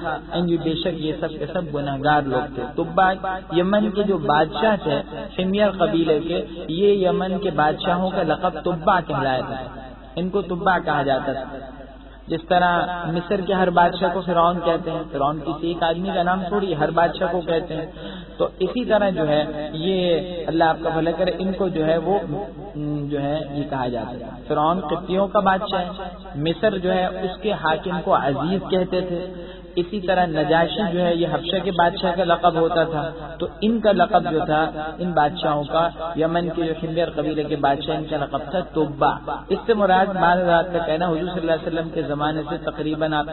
B: بے شک یہ سب کے سب گناہگار لوگ تھے. تبع یمن کے جو بادشاہ تھے حمیر قبیلے کے، یہ یمن کے بادشاہوں کا لقب تبع کہلایا تھا. ان کو تبع کہا جاتا تھا. جس طرح مصر کے ہر بادشاہ کو فرعون کہتے ہیں، فرعون کسی ایک آدمی کا نام تھوڑی، ہر بادشاہ کو کہتے ہیں. تو اسی طرح جو ہے یہ اللہ آپ کا بھلا کرے، ان کو جو ہے وہ جو ہے یہ کہا جاتا ہے. فرعون قبطیوں کا بادشاہ ہے. مصر جو ہے اس کے حاکم کو عزیز کہتے تھے. اسی طرح نجاشی جو ہے یہ حبشہ کے بادشاہ کا لقب ہوتا تھا. تو ان کا لقب جو تھا ان بادشاہوں کا، یمن کے جو حمیر قبیلے کے بادشاہ، ان کا لقب تھا تبع. اس سے مراد بعض حضرات کا کہنا حضور صلی اللہ علیہ وسلم کے زمانے سے تقریباً آپ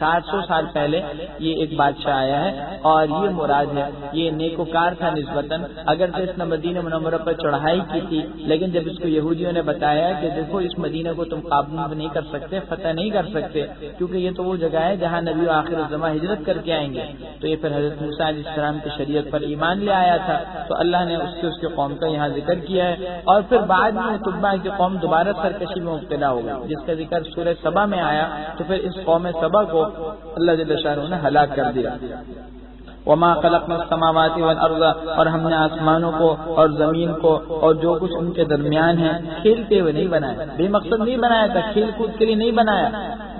B: 700 سال پہلے یہ ایک بادشاہ آیا ہے اور یہ مراد ہے. یہ نیکوکار تھا نسبتاً، اگرچہ اس نے مدینہ منورہ پر چڑھائی کی تھی، لیکن جب اس کو یہودیوں نے بتایا کہ دیکھو اس مدینہ کو تم قابو نہیں کر سکتے، فتح نہیں کر سکتے، کیونکہ یہ تو وہ جگہ ہے جہاں نبی آخر الزمان ہجرت کر کے آئیں گے. تو یہ پھر حضرت موسیٰ علیہ السلام کی شریعت پر ایمان لے آیا تھا. تو اللہ نے اس کے قوم کا یہاں ذکر کیا ہے. اور پھر بعد میں تبع کی قوم دوبارہ سرکشی میں مبتلا ہو گئی، جس کا ذکر سورہ سبا میں آیا. تو پھر اس قوم سبا کو اللہ جل شانہ نے ہلاک کر دیا. وما خلقنا السماوات والارض، اور ہم نے آسمانوں کو اور زمین کو اور جو کچھ ان کے درمیان ہے کھیلتے ہوئے نہیں بنایا، بے مقصد نہیں بنایا تھا، کھیل کود کے لیے نہیں بنایا.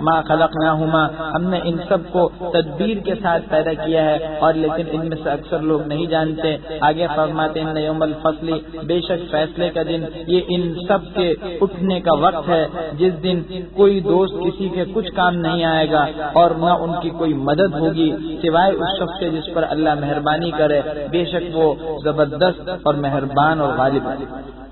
B: ما خلقناہما، ہم نے ان سب کو تدبیر کے ساتھ پیدا کیا ہے، اور لیکن ان میں سے اکثر لوگ نہیں جانتے. آگے فرماتے ہیں یوم الفصل، بے شک فیصلے کا دن، یہ ان سب کے اٹھنے کا وقت ہے جس دن کوئی دوست کسی کے کچھ کام نہیں آئے گا اور نہ ان کی کوئی مدد ہوگی سوائے اس شخص کے جس پر اللہ مہربانی کرے. بے شک وہ زبردست اور مہربان اور غالب ہے.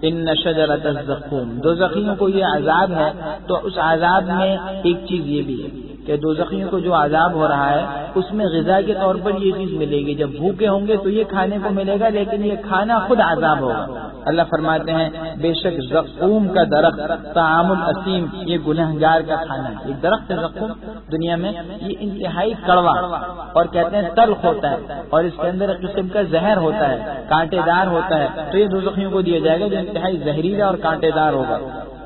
B: ان شجرۃ الزقوم، دوزخیوں کو یہ عذاب ہے، تو اس عذاب میں ایک چیز یہ بھی ہے کہ دوزخیوں کو جو عذاب ہو رہا ہے اس میں غذا کے طور پر یہ چیز ملے گی، جب بھوکے ہوں گے تو یہ کھانے کو ملے گا، لیکن یہ کھانا خود عذاب ہوگا۔ اللہ فرماتے ہیں بے شک زقوم کا درخت، طعام الاسیم، یہ گنہگار کا کھانا ہے۔ ایک درخت ہے زقوم دنیا میں، یہ انتہائی کڑوا اور کہتے ہیں تلخ ہوتا ہے، اور اس کے اندر ایک قسم کا زہر ہوتا ہے، کانٹے دار ہوتا ہے، تو یہ دوزخیوں کو دیا جائے گا جو انتہائی زہریلا اور کانٹے دار ہوگا۔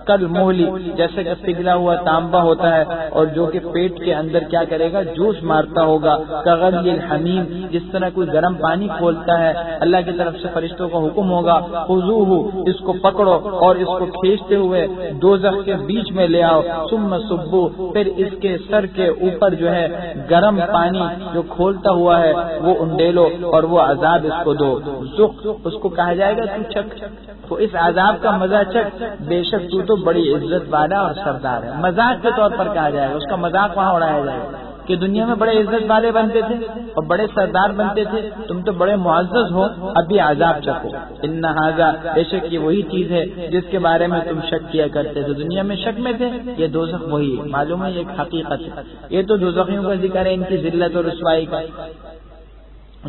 B: کل مولی، جیسے کہ پگھلا ہوا تانبا ہوتا ہے اور جو کہ پیٹ کے اندر کیا کرے گا، جوش مارتا ہوگا۔ کغلی الحمیم، جس طرح کوئی گرم پانی کھولتا ہے، اللہ کی طرف سے فرشتوں کا حکم ہوگا خذوہ، اس کو پکڑو اور اس کو کھینچتے ہوئے دوزخ کے بیچ میں لے آؤ، ثم صبوا، پھر اس کے سر کے اوپر جو ہے گرم پانی جو کھولتا ہوا ہے وہ انڈیلو اور وہ عذاب اس کو دو۔ ذق، اس کو کہا جائے گا تو چک، تو اس عذاب کا مزہ چک، بے شک تو بڑی عزت والا اور سردار ہے۔ مذاق کے طور پر کہا جائے گا، اس کا مذاق وہاں اڑایا جائے گا کہ دنیا میں بڑے عزت والے بنتے تھے اور بڑے سردار بنتے تھے، تم تو بڑے معزز ہو، اب بھی عذاب چکھو۔ ان ھذا، بے شک یہ وہی چیز ہے جس کے بارے میں تم شک کیا کرتے تھے، دنیا میں شک میں تھے، یہ دوزخ وہی ہے، معلوم ہے یہ ایک حقیقت ہے۔ یہ تو دوزخیوں کا ذکر ہے، ان کی ذلت اور رسوائی کا،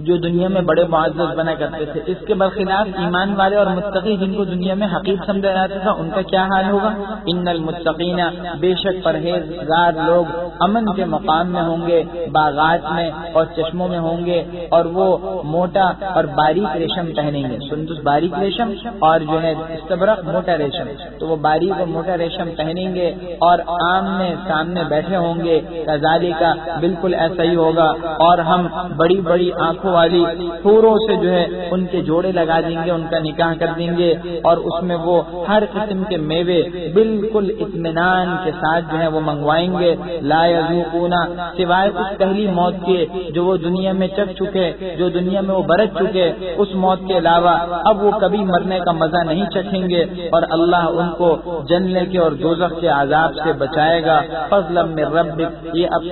B: جو دنیا میں بڑے معزز بنا کرتے تھے۔ اس کے برخلاف ایمان والے اور متقی، جن کو دنیا میں حقیر سمجھا جاتا تھا، ان کا کیا حال ہوگا؟ ان المتقین، بے شک پرہیزگار لوگ امن کے مقام میں ہوں گے، باغات میں اور چشموں میں ہوں گے، اور وہ موٹا اور باریک ریشم پہنیں گے، سندس باریک ریشم اور جو ہے استبرق موٹا ریشم، تو وہ باریک اور موٹا ریشم پہنیں گے اور آمنے سامنے بیٹھے ہوں گے۔ کذالک، بالکل ایسا ہی ہوگا، اور ہم بڑی بڑی والی حوروں سے جو ہے ان کے جوڑے لگا دیں گے، ان کا نکاح کر دیں گے، اور اس میں وہ ہر قسم کے میوے بالکل اطمینان کے ساتھ جو ہے وہ منگوائیں گے۔ لا یذوقون، سوائے اس پہلی موت کے جو وہ دنیا میں چکھ چکے، جو دنیا میں وہ برت چکے، اس موت کے علاوہ اب وہ کبھی مرنے کا مزہ نہیں چکھیں گے، اور اللہ ان کو جننے کے اور دوزخ کے عذاب سے بچائے گا۔ فضلا من ربک، یہ آپ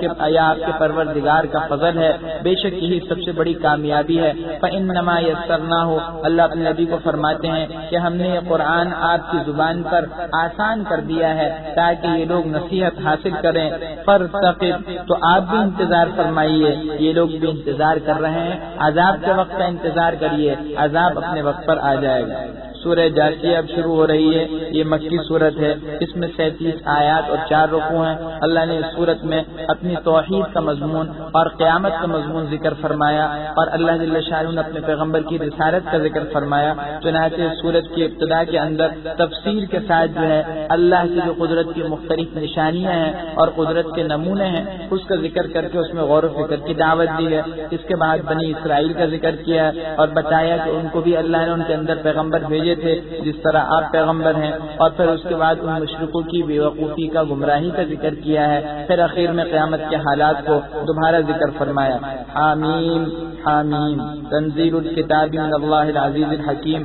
B: کے پروردگار کا فضل ہے، بے شک یہی سب سے بڑی کامیابی ہے۔ فإنما يسرناه، اللہ اپنے نبی کو فرماتے ہیں کہ ہم نے یہ قرآن آپ کی زبان پر آسان کر دیا ہے تاکہ یہ لوگ نصیحت حاصل کریں۔ فرتقب، تو آپ بھی انتظار فرمائیے، یہ لوگ بھی انتظار کر رہے ہیں، عذاب کے وقت کا انتظار کریے، عذاب اپنے وقت پر آ جائے گا۔ سورہ جاثیہ اب شروع ہو رہی ہے، یہ مکی صورت ہے، اس میں 37 آیات اور 4 رکوع ہیں۔ اللہ نے اس صورت میں اپنی توحید کا مضمون اور قیامت کا مضمون ذکر فرمایا، اور اللہ جل شانہ نے اپنے پیغمبر کی رسالت کا ذکر فرمایا۔ چنانچہ اس صورت کی ابتدا کے اندر تفصیل کے ساتھ جو ہے اللہ کی جو قدرت کی مختلف نشانیاں ہیں اور قدرت کے نمونے ہیں اس کا ذکر کر کے اس میں غور و فکر کی دعوت دی ہے۔ اس کے بعد بنی اسرائیل کا ذکر کیا اور بتایا کہ ان کو بھی اللہ نے ان کے اندر پیغمبر بھیجے تھے جس طرح آپ پیغمبر ہیں، اور پھر اس کے بعد ان مشرکوں کی بے وقوفی کا، گمراہی کا ذکر کیا ہے، پھر اخیر میں قیامت کے حالات کو دوبارہ ذکر فرمایا۔ حامیم حامیم تنزیل الکتاب من اللہ العزیز الحکیم،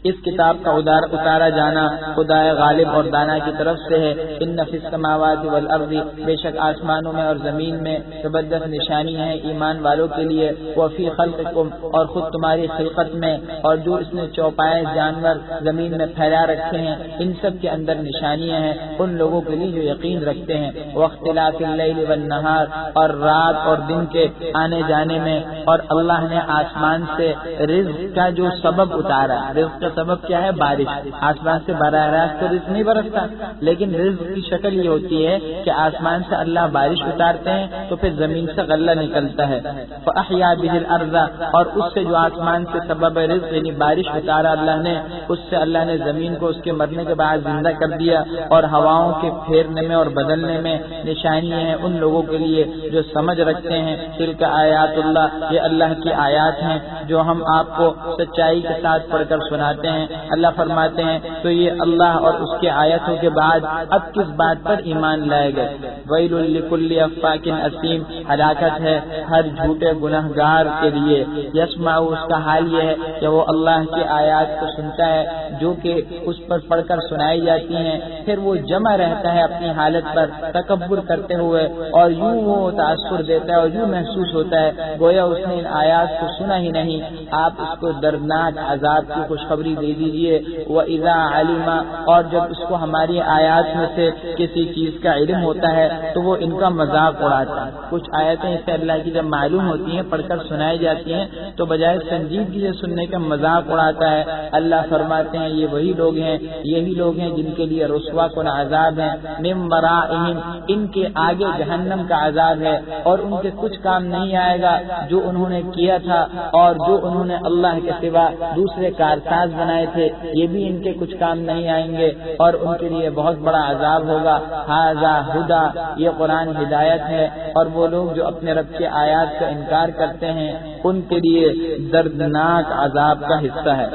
B: اس کتاب کا اتارا جانا خدا غالب اور دانا کی طرف سے ہے۔ ان فی السماوات والارض، بے شک آسمانوں میں اور زمین میں زبردست نشانی ہے ایمان والوں کے لیے۔ وفی خلقکم، اور خود تمہاری خلقت میں، اور جو اس نے چوپائے جانور زمین میں پھیلا رکھے ہیں ان سب کے اندر نشانیاں ہیں ان لوگوں کے لیے جو یقین رکھتے ہیں۔ واختلاف اللیل والنہار، اور رات اور دن کے آنے جانے میں، اور اللہ نے آسمان سے رزق کا جو سبب اتارا، رزق کا سبب کیا ہے؟ بارش۔ آسمان سے براہ راست تو رزق نہیں برستا، لیکن رزق کی شکل یہ ہوتی ہے کہ آسمان سے اللہ بارش اتارتے ہیں تو پھر زمین سے غلہ نکلتا ہے۔ فأحیا بہ الارض، اور اس سے جو آسمان سے سبب رزق یعنی بارش اتارا اللہ نے، اس سے اللہ نے زمین کو اس کے مرنے کے بعد زندہ کر دیا، اور ہواؤں کے پھیرنے میں اور بدلنے میں نشانیاں ہیں ان لوگوں کے لیے جو سمجھ رکھتے ہیں۔ تلک آیات اللہ، یہ اللہ کی آیات ہیں جو ہم آپ کو سچائی کے ساتھ پڑھ کر سناتے ہیں۔ اللہ فرماتے ہیں تو یہ اللہ اور اس کے آیتوں کے بعد اب کس بات پر ایمان لائے گئے؟ ویل لکل افاک اثیم، ہلاکت ہے ہر جھوٹے گنہگار کے لیے۔ یسمع، اس کا حال یہ ہے کہ وہ اللہ کی آیات کو سنتا ہے جو کہ اس پر پڑھ کر سنائی جاتی ہیں، پھر وہ جمع رہتا ہے اپنی حالت پر تکبر کرتے ہوئے، اور یوں وہ تاثر دیتا ہے اور یوں محسوس ہوتا ہے گویا اس نے ان آیات کو سنا ہی نہیں۔ آپ اس کو دردناک عذاب کی خوشخبری خوشخبری دے دیجئے. وَإِذَا عَلِمَ اور جب اس کو ہماری آیات میں سے کسی چیز کا علم ہوتا ہے تو وہ ان کا مذاق اڑاتا ہے. کچھ آیتیں اس سے اللہ کی جب معلوم ہوتی ہیں پڑھ کر سنائی جاتی ہیں تو بجائے سنجیدگی سے سننے کا مذاق اڑاتا ہے. اللہ فرماتے ہیں یہ وہی لوگ ہیں، یہی لوگ ہیں جن کے لیے رسوا کن عذاب ہے. من ورائہم ان کے آگے جہنم کا عذاب ہے اور ان کے کچھ کام نہیں آئے گا جو انہوں نے کیا تھا اور جو انہوں نے اللہ کے سوا دوسرے کارساز بنائے تھے یہ بھی ان کے کچھ کام نہیں آئیں گے اور ان کے لیے بہت بڑا عذاب ہوگا. ھذا ھدی یہ قرآن ہدایت ہے اور وہ لوگ جو اپنے رب کے آیات کا انکار کرتے ہیں ان کے لیے دردناک عذاب کا حصہ ہے.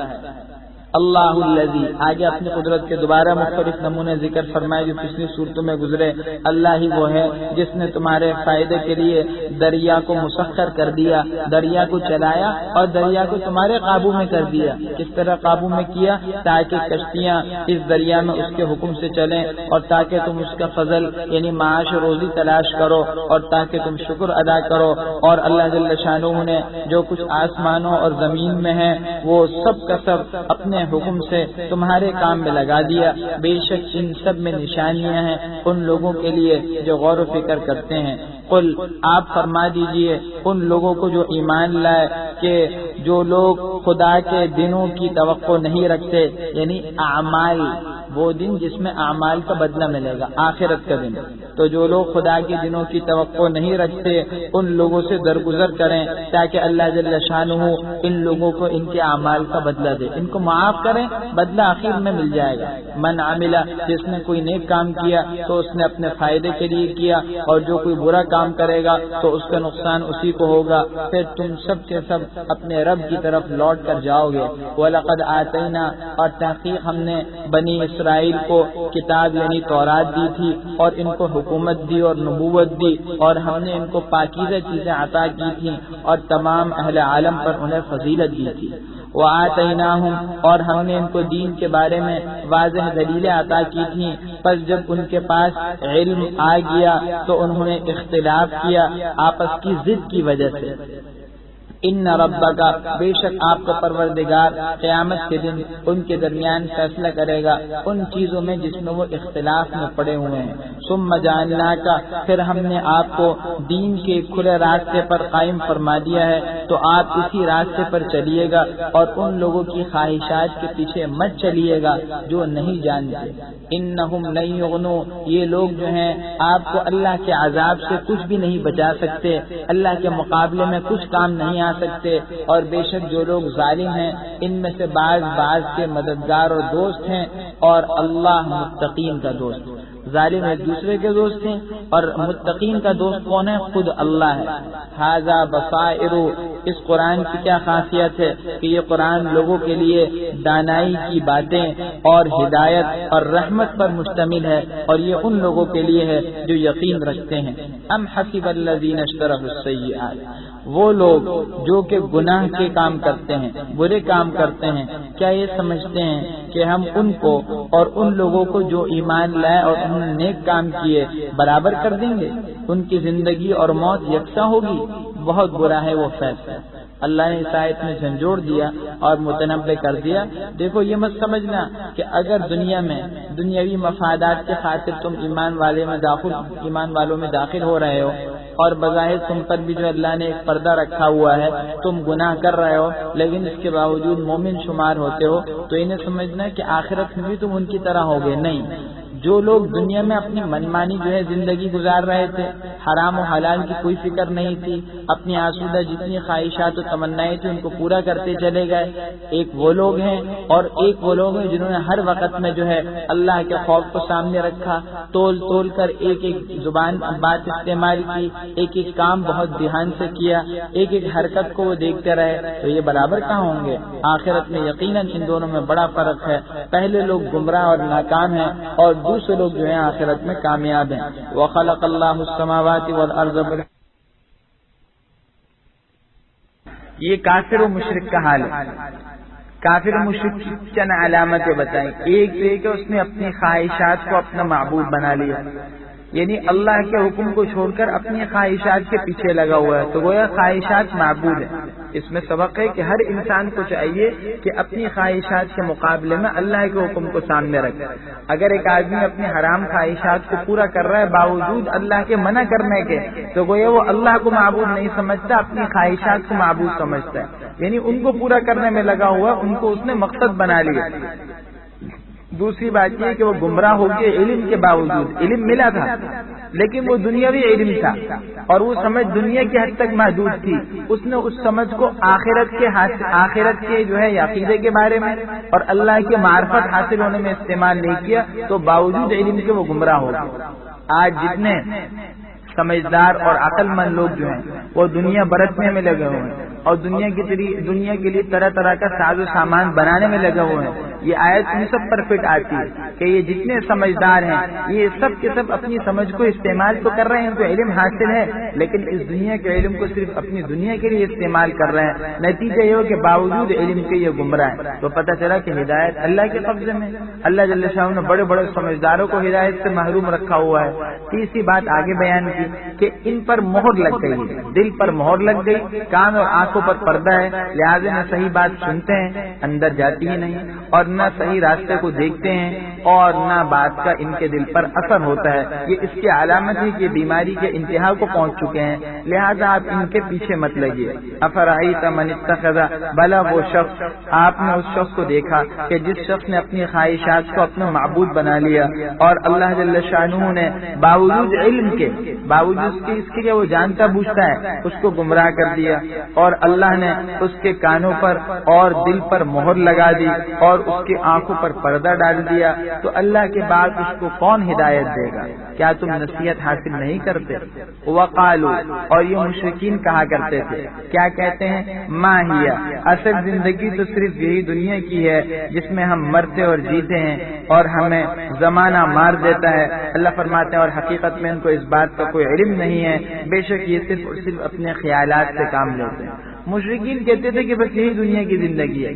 B: اللہ الذی آگے اپنی قدرت کے دوبارہ مختلف نمونے ذکر فرمائے جو پچھلی صورتوں میں گزرے. اللہ ہی وہ ہے جس نے تمہارے فائدے کے لیے دریا کو مسخر کر دیا، دریا کو چلایا اور دریا کو تمہارے قابو میں کر دیا. کس طرح قابو میں کیا؟ تاکہ کشتیاں اس دریا میں اس کے حکم سے چلیں اور تاکہ تم اس کا فضل یعنی معاش و روزی تلاش کرو اور تاکہ تم شکر ادا کرو. اور اللہ جل شانہ نے جو کچھ آسمانوں اور زمین میں ہے وہ سب کا سب اپنے حکم سے تمہارے کام میں لگا دیا. بے شک ان سب میں نشانیاں ہیں ان لوگوں کے لیے جو غور و فکر کرتے ہیں. قل آپ فرما دیجئے ان لوگوں کو جو ایمان لائے کہ جو لوگ خدا کے دنوں کی توقع نہیں رکھتے یعنی اعمال وہ دن جس میں اعمال کا بدلہ ملے گا آخرت کا دن، تو جو لوگ خدا کے دنوں کی توقع نہیں رکھتے ان لوگوں سے درگزر کریں تاکہ اللہ جل شانہ ان لوگوں کو ان کے اعمال کا بدلہ دے، ان کو معاف کریں، بدلہ آخر میں مل جائے گا. من عمل جس نے کوئی نیک کام کیا تو اس نے اپنے فائدے کے لیے کیا اور جو کوئی برا کام کرے گا تو اس کا نقصان اسی کو ہوگا. پھر تم سب کے سب اپنے رب کی طرف لوٹ کر جاؤ گے. وَلَقَدْ آتَيْنَا اور تحقیق ہم نے بنی اسرائیل کو کتاب یعنی تورات دی تھی اور ان کو حکومت دی اور نبوت دی اور ہم نے ان کو پاکیزہ چیزیں عطا کی تھیں اور تمام اہل عالم پر انہیں فضیلت دی تھی. وَآتَيْنَاهُمْ اور ہم نے ان کو دین کے بارے میں واضح دلیلیں عطا کی تھیں، پس جب ان کے پاس علم آ گیا تو انہوں نے اختلاف کیا آپس کی ضد کی وجہ سے. ان ربک بے شک آپ کا پروردگار قیامت کے دن ان کے درمیان فیصلہ کرے گا ان چیزوں میں جس میں وہ اختلاف میں پڑے ہوئے ہیں. ثم جعلناک پھر ہم نے آپ کو دین کے کھلے راستے پر قائم فرما دیا ہے تو آپ اسی راستے پر چلیے گا اور ان لوگوں کی خواہشات کے پیچھے مت چلیے گا جو نہیں جانتے. انہم لن یغنوا یہ لوگ جو ہیں آپ کو اللہ کے عذاب سے کچھ بھی نہیں بچا سکتے، اللہ کے مقابلے میں کچھ کام نہیں آ سکتے. اور بے شک جو لوگ ظالم ہیں ان میں سے بعض کے مددگار اور دوست ہیں اور اللہ متقین کا دوست. ظالم ایک دوسرے کے دوست ہیں اور متقین کا دوست کون ہے؟ خود اللہ ہے. ھذا بصائر اس قرآن کی کیا خاصیت ہے کہ یہ قرآن لوگوں کے لیے دانائی کی باتیں اور ہدایت اور رحمت پر مشتمل ہے اور یہ ان لوگوں کے لیے ہے جو یقین رکھتے ہیں. ام حسب الذین اشتروا السیئات وہ لوگ جو کہ گناہ کے کام کرتے ہیں، برے کام کرتے ہیں، کیا یہ سمجھتے ہیں کہ ہم ان کو اور ان لوگوں کو جو ایمان لائے اور انہوں نے نیک کام کیے برابر کر دیں گے؟ ان کی زندگی اور موت یکساں ہوگی. بہت برا ہے وہ فیصلہ. اللہ نے اس آیت میں جھنجھوڑ دیا اور متنبع کر دیا. دیکھو یہ مت سمجھنا کہ اگر دنیا میں دنیاوی مفادات کے خاطر تم ایمان والوں میں داخل ہو رہے ہو اور بظاہر تم پر بھی جو اللہ نے ایک پردہ رکھا ہوا ہے، تم گناہ کر رہے ہو لیکن اس کے باوجود مومن شمار ہوتے ہو، تو انہیں سمجھنا کہ آخرت میں بھی تم ان کی طرح ہوگے. نہیں، جو لوگ دنیا میں اپنی منمانی جو ہے زندگی گزار رہے تھے، حرام و حلال کی کوئی فکر نہیں تھی، اپنی آسودہ جتنی خواہشات و تمنائیں تھیں ان کو پورا کرتے چلے گئے، ایک وہ لوگ ہیں. اور ایک وہ لوگ ہیں جنہوں نے ہر وقت میں جو ہے اللہ کے خوف کو سامنے رکھا، تول کر ایک زبان بات استعمال کی، ایک کام بہت دھیان سے کیا، ایک حرکت کو وہ دیکھتے رہے. تو یہ برابر کہاں ہوں گے؟ آخرت میں یقیناً ان دونوں میں بڑا فرق ہے. پہلے لوگ گمراہ اور ناکام ہیں اور دوسرے لوگ جو ہیں آخرت میں کامیاب ہیں. وَخَلَقَ اللَّهُ السَّمَاوَاتِ وَالْأَرْضَ
A: یہ کافر و مشرک کا حال ہے. کافر و مشرک کی چند علامتیں بتائیں. ایک یہ کہ اس نے اپنی خواہشات کو اپنا معبود بنا لیا، یعنی اللہ کے حکم کو چھوڑ کر اپنی خواہشات کے پیچھے لگا ہوا ہے، تو گویا خواہشات معبود ہے. اس میں سبق ہے کہ ہر انسان کو چاہیے کہ اپنی خواہشات کے مقابلے میں اللہ کے حکم کو سامنے رکھے. اگر ایک آدمی اپنی حرام خواہشات کو پورا کر رہا ہے باوجود اللہ کے منع کرنے کے، تو گویا وہ اللہ کو معبود نہیں سمجھتا، اپنی خواہشات کو معبود سمجھتا ہے، یعنی ان کو پورا کرنے میں لگا ہوا، ان کو اس نے مقصد بنا لیا. دوسری بات یہ کہ وہ گمراہ ہو گئے علم کے باوجود. علم ملا تھا لیکن وہ دنیاوی علم تھا اور وہ سمجھ دنیا کی حد تک محدود تھی. اس نے اس سمجھ کو آخرت کے جو ہے عقیدے کے بارے میں اور اللہ کی معرفت حاصل ہونے میں استعمال نہیں کیا، تو باوجود علم کے وہ گمراہ ہو گئے. آج جتنے سمجھدار اور عقل مند لوگ جو ہیں وہ دنیا برتنے میں لگے ہوئے ہیں اور دنیا کے لیے طرح طرح کا ساز و سامان بنانے میں لگے ہوئے ہیں. یہ آیت ان سب پر فٹ آتی ہے کہ یہ جتنے سمجھدار ہیں یہ سب کے سب اپنی سمجھ کو استعمال تو کر رہے ہیں، ان کو علم حاصل ہے لیکن اس دنیا کے علم کو صرف اپنی دنیا کے لیے استعمال کر رہے ہیں. نتیجہ یہ ہو کہ باوجود علم کے یہ گمراہ ہیں. تو پتہ چلا کہ ہدایت اللہ کے قبضے میں. اللہ جل شانہ نے بڑے بڑے سمجھداروں کو ہدایت سے محروم رکھا ہوا ہے. تیسری بات آگے بیان کی کہ ان پر مہر لگ گئی، دل پر مہر لگ گئی، کان اور آنکھوں پر پردہ ہے، لہٰذا نہ صحیح بات سنتے ہیں اندر جاتی ہی نہیں، اور نہ صحیح راستے کو دیکھتے ہیں اور نہ بات کا ان کے دل پر اثر ہوتا ہے. یہ اس کی علامت ہے کہ بیماری کے انتہا کو پہنچ چکے ہیں. لہذا آپ ان کے پیچھے مت لگیے. افرأیت من اتخذ، بلا وہ شخص، آپ نے اس شخص کو دیکھا کہ جس شخص نے اپنی خواہشات کو اپنا معبود بنا لیا اور اللہ جل شانہ نے باوجود علم کے، باوجود اس کے کہ وہ جانتا بوجھتا ہے، اس کو گمراہ کر دیا اور اللہ نے اس کے کانوں پر اور دل پر مہر لگا دی اور اس کی آنکھوں پر پردہ ڈال دیا. تو اللہ کے بعد اس کو کون ہدایت دے گا؟ کیا تم نصیحت حاصل نہیں کرتے؟ وقالوا، اور یہ مشرکین کہا کرتے تھے، کیا کہتے ہیں؟ ما ہی، اصل زندگی تو صرف یہی دنیا کی ہے جس میں ہم مرتے اور جیتے ہیں اور ہمیں زمانہ مار دیتا ہے. اللہ فرماتے ہیں اور حقیقت میں ان کو اس بات کا کوئی علم نہیں ہے، بے شک یہ صرف اور صرف اپنے خیالات سے کام لیتے ہیں. مشرکین کہتے تھے کہ بس یہی دنیا کی زندگی ہے،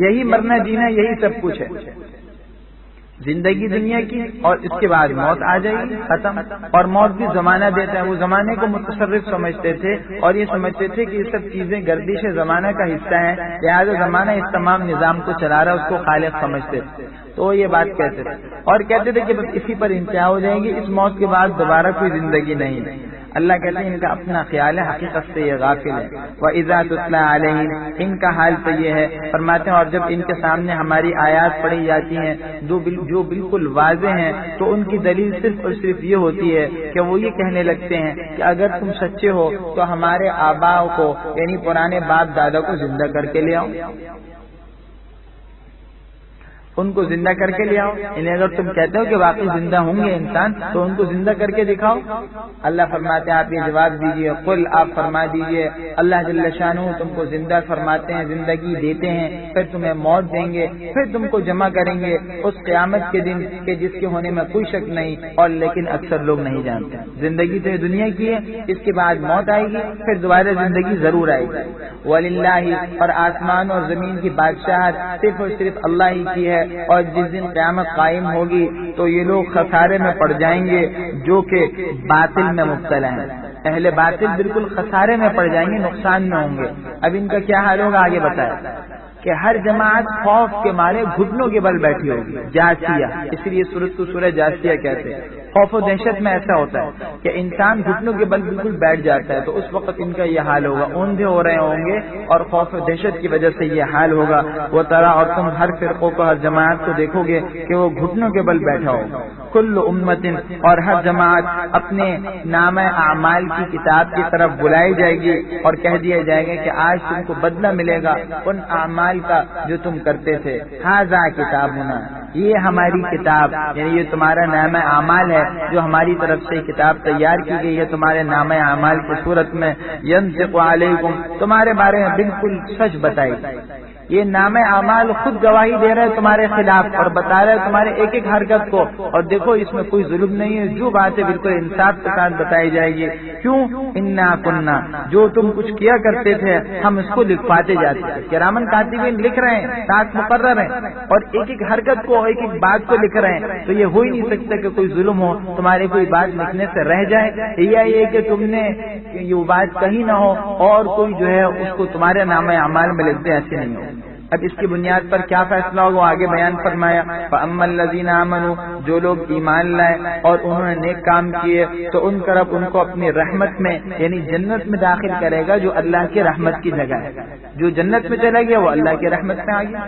A: یہی مرنا جینا، یہی سب کچھ ہے. زندگی دنیا کی اور اس کے بعد موت آ جائے گی، ختم. اور موت بھی زمانہ دیتا ہے. وہ زمانے کو متصرف سمجھتے تھے اور یہ سمجھتے تھے کہ یہ سب چیزیں گردش زمانہ کا حصہ ہیں، لہٰذا زمانہ اس تمام نظام کو چلا رہا ہے، اس کو خالق سمجھتے تھے. تو یہ بات کہتے تھے اور کہتے تھے کہ بس اسی پر انتہا ہو جائیں گے، اس موت کے بعد دوبارہ کوئی زندگی نہیں. اللہ کہتے ہیں ان کا اپنا خیال ہے، حقیقت سے یہ غافل ہے. وَإِذَا تُتْلَىٰ عَلَيْهِمْ، ان کا حال تو یہ ہے، فرماتے ہیں اور جب ان کے سامنے ہماری آیات پڑھی جاتی ہیں جو بالکل واضح ہیں، تو ان کی دلیل صرف اور صرف یہ ہوتی ہے کہ وہ یہ کہنے لگتے ہیں کہ اگر تم سچے ہو تو ہمارے آباء کو، یعنی پرانے باپ دادا کو زندہ کر کے لے آؤ، ان کو زندہ کر کے لے آؤ. یعنی اگر تم کہتے ہو کہ واقعی زندہ ہوں گے انسان تو ان کو زندہ کر کے دکھاؤ. اللہ فرماتے ہیں آپ یہ جواب دیجئے، قل، آپ فرما دیجئے اللہ جل شانہ تم کو زندہ فرماتے ہیں، زندگی دیتے ہیں، پھر تمہیں موت دیں گے، پھر تم کو جمع کریں گے اس قیامت کے دن کہ جس کے ہونے میں کوئی شک نہیں. اور لیکن اکثر لوگ نہیں جانتے. زندگی تو دنیا کی ہے، اس کے بعد موت آئے گی، پھر دوبارہ زندگی ضرور آئے گی. وَلِلَّهِ، اور آسمان اور زمین کی بادشاہت صرف اور صرف اللہ ہی کی ہے. اور جس دن قیامت قائم ہوگی تو یہ لوگ خسارے میں پڑ جائیں گے جو کہ باطل میں مبتلا ہیں. اہل باطل بالکل خسارے میں پڑ جائیں گے، نقصان میں ہوں گے. اب ان کا کیا حال ہوگا آگے بتایا کہ ہر جماعت خوف کے مارے گھٹنوں کے بل بیٹھی ہوگی. جاسیہ، اس لیے سورت کو سورہ جاسیہ کہتے ہیں. خوف و دہشت میں ایسا ہوتا ہے کہ انسان گھٹنوں کے بل بالکل بیٹھ جاتا ہے، تو اس وقت ان کا یہ حال ہوگا. اوندھے ہو رہے ہوں گے اور خوف و دہشت کی وجہ سے یہ حال ہوگا. وہ طرح اور تم ہر فرقوں کو، ہر جماعت کو دیکھو گے کہ وہ گھٹنوں کے بل بیٹھا ہوگا. کل امت، اور ہر جماعت اپنے نام اعمال کی کتاب کی طرف بلائی جائے گی اور کہہ دیا جائے گا کہ آج تم کو بدلہ ملے گا ان اعمال کا جو تم کرتے تھے. ھذا کتابنا، یہ ہماری کتاب، یعنی یہ تمہارا نام اعمال ہے جو ہماری طرف سے کتاب تیار کی گئی ہے تمہارے نام اعمال کی صورت میں. ینطق علیکم، تمہارے بارے میں بالکل سچ بتائی. یہ نام اعمال خود گواہی دے رہے تمہارے خلاف اور بتا رہے تمہارے ایک ایک حرکت کو، اور دیکھو اس میں کوئی ظلم نہیں ہے، جو باتیں بالکل انصاف کے ساتھ بتائی جائے گی۔ کیوں؟ انا کننا، جو تم کچھ کیا کرتے تھے ہم اس کو لکھواتے جاتے ہیں، کرامن کاتبین لکھ رہے ہیں، ساتھ مقرر ہیں، اور ایک ایک حرکت کو ایک ایک بات کو لکھ رہے ہیں، تو یہ ہو ہی نہیں سکتا کہ کوئی ظلم ہو، تمہاری کوئی بات لکھنے سے رہ جائے، یا یہ کہ تم نے یہ بات کہی نہ ہو اور کوئی جو ہے اس کو تمہارے نام اعمال میں لکھ دے، ایسے نہیں ہو۔ اب اس کی بنیاد پر کیا فیصلہ ہوگا آگے بیان فرمایا، فَأَمَّا الَّذِينَ آمَنُوا، جو لوگ ایمان لائے اور انہوں نے نیک کام کیے تو ان کا رب ان کو اپنی رحمت میں یعنی جنت میں داخل کرے گا، جو اللہ کی رحمت کی جگہ ہے۔ جو جنت میں چلا گیا وہ اللہ کی رحمت میں آ گیا،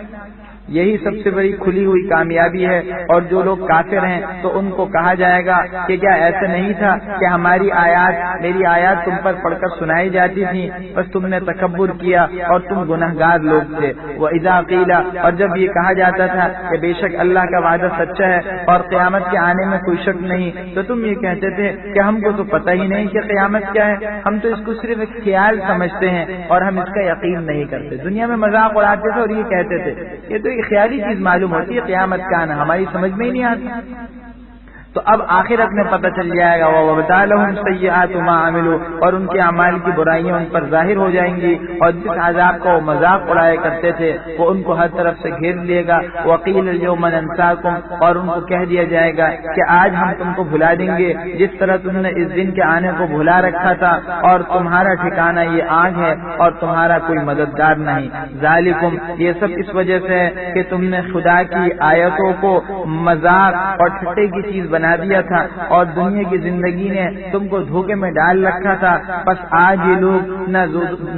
A: یہی سب سے بڑی کھلی ہوئی کامیابی ہے۔ اور جو لوگ کافر ہیں تو ان کو کہا جائے گا کہ کیا ایسا نہیں تھا کہ ہماری آیات میری آیات تم پر پڑھ کر سنائی جاتی تھی، بس تم نے تکبر کیا اور تم گنہگار لوگ تھے۔ وَإِذَا قِيلَ، اور جب یہ کہا جاتا تھا کہ بے شک اللہ کا وعدہ سچا ہے اور قیامت کے آنے میں کوئی شک نہیں، تو تم یہ کہتے تھے کہ ہم کو تو پتہ ہی نہیں کہ قیامت کیا ہے، ہم تو اس کو صرف ایک خیال سمجھتے ہیں اور ہم اس کا یقین نہیں کرتے۔ دنیا میں مذاق اڑاتے تھے اور یہ کہتے تھے یہ تو خیالی چیز معلوم ہوتی ہے، قیامت کا آنا ہماری سمجھ میں ہی نہیں آتی۔ تو اب آخرت میں پتہ چل جائے گا، وَبَدَالَهُمْ سَيِّئَاتُ مَا عَمِلُوا، اور ان کے اعمال کی برائیاں ان پر ظاہر ہو جائیں گی، اور جس عذاب کا وہ مذاق اڑایا کرتے تھے وہ ان کو ہر طرف سے گھیر لے گا۔ وَقِيلَ الْيَوْمَ نَنسَاكُمْ، اور ان کو کہہ دیا جائے گا کہ آج ہم تم کو بھلا دیں گے جس طرح تم نے اس دن کے آنے کو بھلا رکھا تھا، اور تمہارا ٹھکانہ یہ آگ ہے اور تمہارا کوئی مددگار نہیں۔ ذالکم، یہ سب اس وجہ سے ہے کہ تم نے خدا کی آیتوں کو مذاق اور ٹھٹے کی چیز بنا دیا تھا اور دنیا کی زندگی نے تم کو دھوکے میں ڈال رکھا تھا، بس آج یہ لوگ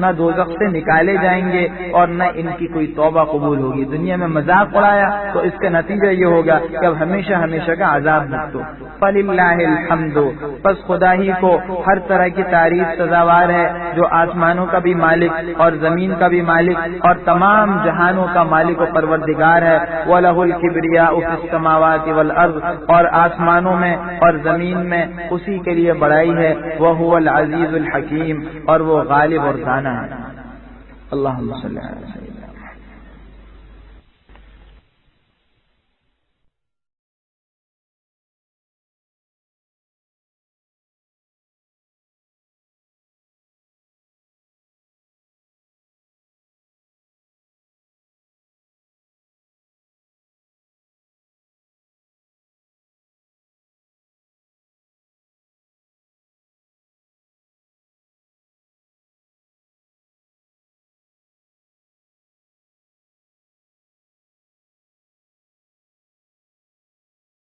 A: نہ دوزخ سے نکالے جائیں گے اور نہ ان کی کوئی توبہ قبول ہوگی۔ دنیا میں مذاق اڑایا تو اس کا نتیجہ یہ ہوگا کہ اب ہمیشہ ہمیشہ کا عذاب بھگتو۔ فَلِلَّهِ الْحَمْدُ، بس خدا ہی کو ہر طرح کی تعریف سزاوار ہے، جو آسمانوں کا بھی مالک اور زمین کا بھی مالک اور تمام جہانوں کا مالک و پروردگار ہے۔ وَلَهُ الْكِبْرِيَاءُ فِي السَّمَاوَاتِ وَالْأَرْضِ، اور آسمانوں میں اور زمین میں اسی کے لیے بڑائی ہے۔ وَهُوَ الْعَزِيزُ الْحَكِيمُ، اور وہ غالب اور دانا ہے۔ اللہم صلی علی سیدنا